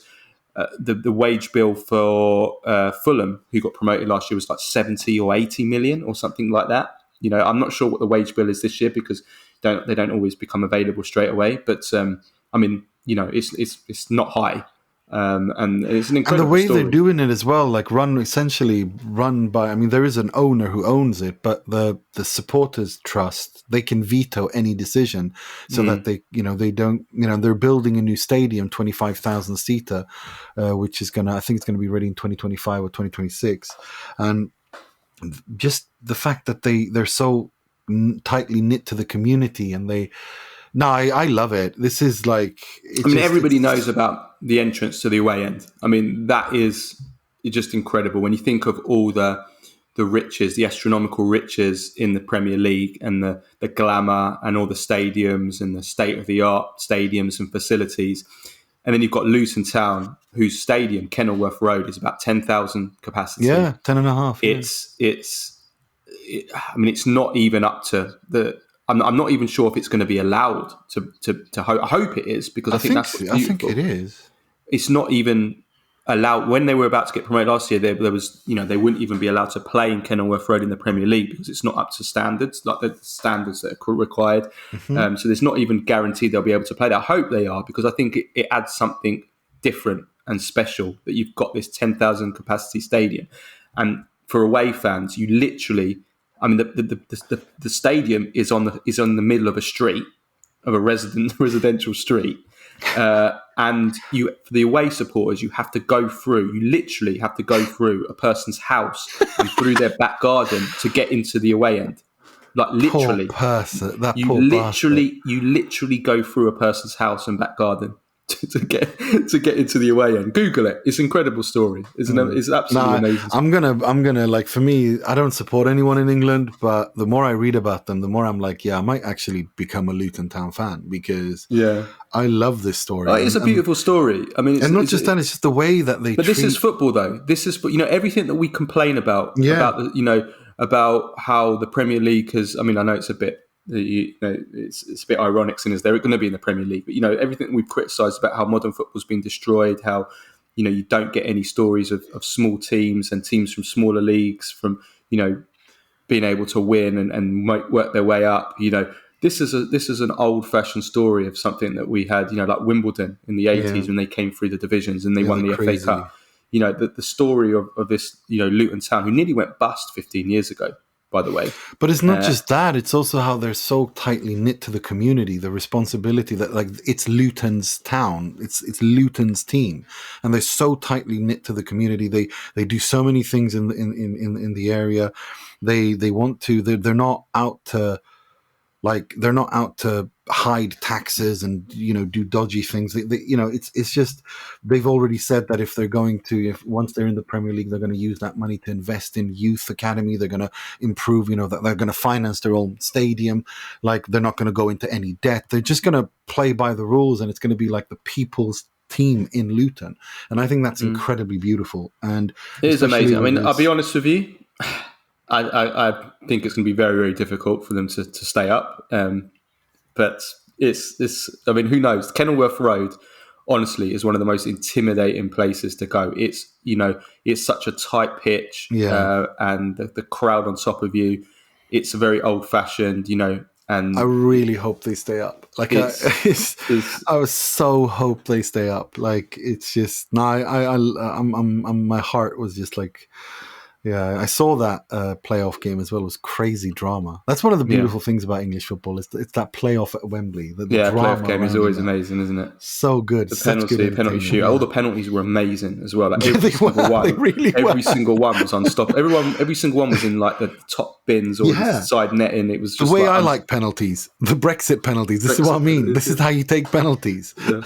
the wage bill for Fulham, who got promoted last year, was like 70 or 80 million or something like that. You know, I'm not sure what the wage bill is this year because they don't always become available straight away. But I mean, you know, it's not high. And it's an incredible and the way story. They're doing it as well, like essentially run by. I mean, there is an owner who owns it, but the supporters trust they can veto any decision, so that they don't. They're building a new stadium, 25,000 seater, which is I think it's gonna be ready in 2025 or 2026, and just the fact that they're so tightly knit to the community, and I love it. This is like... everybody knows about the entrance to the away end. I mean, that is just incredible. When you think of all the riches, the astronomical riches in the Premier League and the glamour and all the stadiums and the state-of-the-art stadiums and facilities. And then you've got Luton Town, whose stadium, Kenilworth Road, is about 10,000 capacity. Yeah, 10.5. It's not even up to the... I'm not even sure if it's going to be allowed to I hope it is, because I think that's what's beautiful. I think it is. It's not even allowed. When they were about to get promoted last year, there was, they wouldn't even be allowed to play in Kenilworth Road in the Premier League because it's not up to standards, like the standards that are required. So there's not even guaranteed they'll be able to play there. I hope they are, because I think it adds something different and special that you've got this 10,000 capacity stadium. And for away fans, you literally... I mean, the stadium is on the middle of a street, of a residential street, and for the away supporters, you have to go through. You literally have to go through a person's house and through their back garden to get into the away end. Like literally, you literally go through a person's house and back garden to get into the away end. Google it. It's an incredible story. It's absolutely amazing. I'm gonna like, for me, I don't support anyone in England, but the more I read about them, the more I'm like, I might actually become a Luton Town fan, because I love this story. It's a beautiful story. I mean, and not just that, it's just the way that they. But this is football, though. This is, everything that we complain about about how the Premier League has. I mean, I know it's a bit. It's a bit ironic, since they're going to be in the Premier League, but everything we've criticised about how modern football's been destroyed, how you don't get any stories of small teams and teams from smaller leagues from being able to win and work their way up. This is an old-fashioned story of something that we had, like Wimbledon in the 80s when they came through the divisions and they won the FA Cup. The story of this, Luton Town, who nearly went bust 15 years ago, by the way. But it's not just that, it's also how they're so tightly knit to the community, the responsibility that, like, it's Luton's town, it's Luton's team, and they're so tightly knit to the community. They do so many things in the area. They want to, they're not out to, like, they're not out to hide taxes and do dodgy things. It's just, they've already said that if once they're in the Premier League, they're going to use that money to invest in youth academy. They're going to improve, that they're going to finance their own stadium. Like, they're not going to go into any debt. They're just going to play by the rules, and it's going to be like the people's team in Luton. And I think that's incredibly beautiful. And it is amazing. I mean, I'll be honest with you. I think it's going to be very, very difficult for them to stay up. But it's. I mean, who knows? Kenilworth Road, honestly, is one of the most intimidating places to go. It's it's such a tight pitch, and the crowd on top of you. It's a very old fashioned, and I really hope they stay up. Like, I so hope they stay up. Like, it's just I'm my heart was just like. Yeah, I saw that playoff game as well. It was crazy drama. That's one of the beautiful things about English football. It's that playoff at Wembley. The playoff drama game is around always that. amazing, isn't it? So good. The Such good penalty entertainment. shoot. Yeah. All the penalties were amazing as well. Like Yeah, every they were. single one, They really every were. single one was unstoppable. Every single one was in like the top bins or the Yeah. side netting. It was The just way like I like penalties, the Brexit penalties. This is what I mean. This is how you take penalties. Yeah.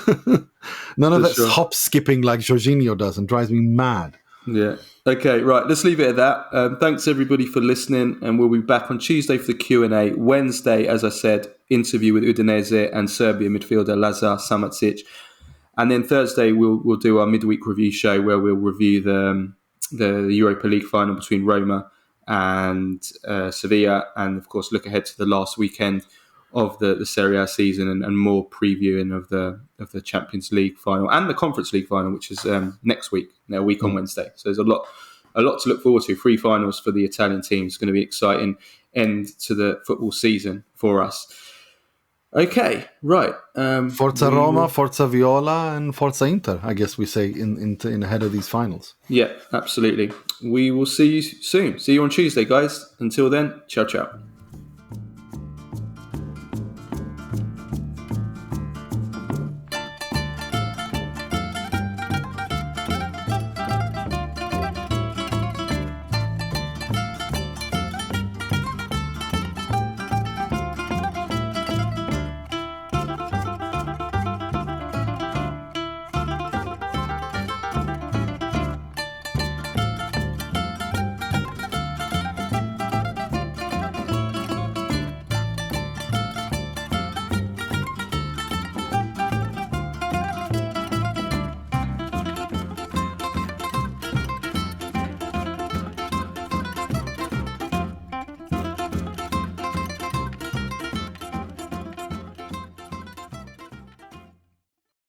None of For that sure. hop skipping like Jorginho does and drives me mad. Yeah. Okay, right. Let's leave it at that. Thanks everybody for listening, and we'll be back on Tuesday for the Q&A. Wednesday, as I said, interview with Udinese and Serbia midfielder Lazar Samacic. And then Thursday we'll do our midweek review show where we'll review the Europa League final between Roma and Sevilla, and of course look ahead to the last weekend of the Serie A season and more previewing of the Champions League final and the Conference League final, which is next week, a week on Wednesday. So there's a lot to look forward to. 3 finals for the Italian team. It's going to be exciting end to the football season for us. Okay, right. Forza Roma, Forza Viola, and Forza Inter, I guess we say in ahead of these finals. Yeah, absolutely. We will see you soon. See you on Tuesday, guys. Until then, ciao, ciao.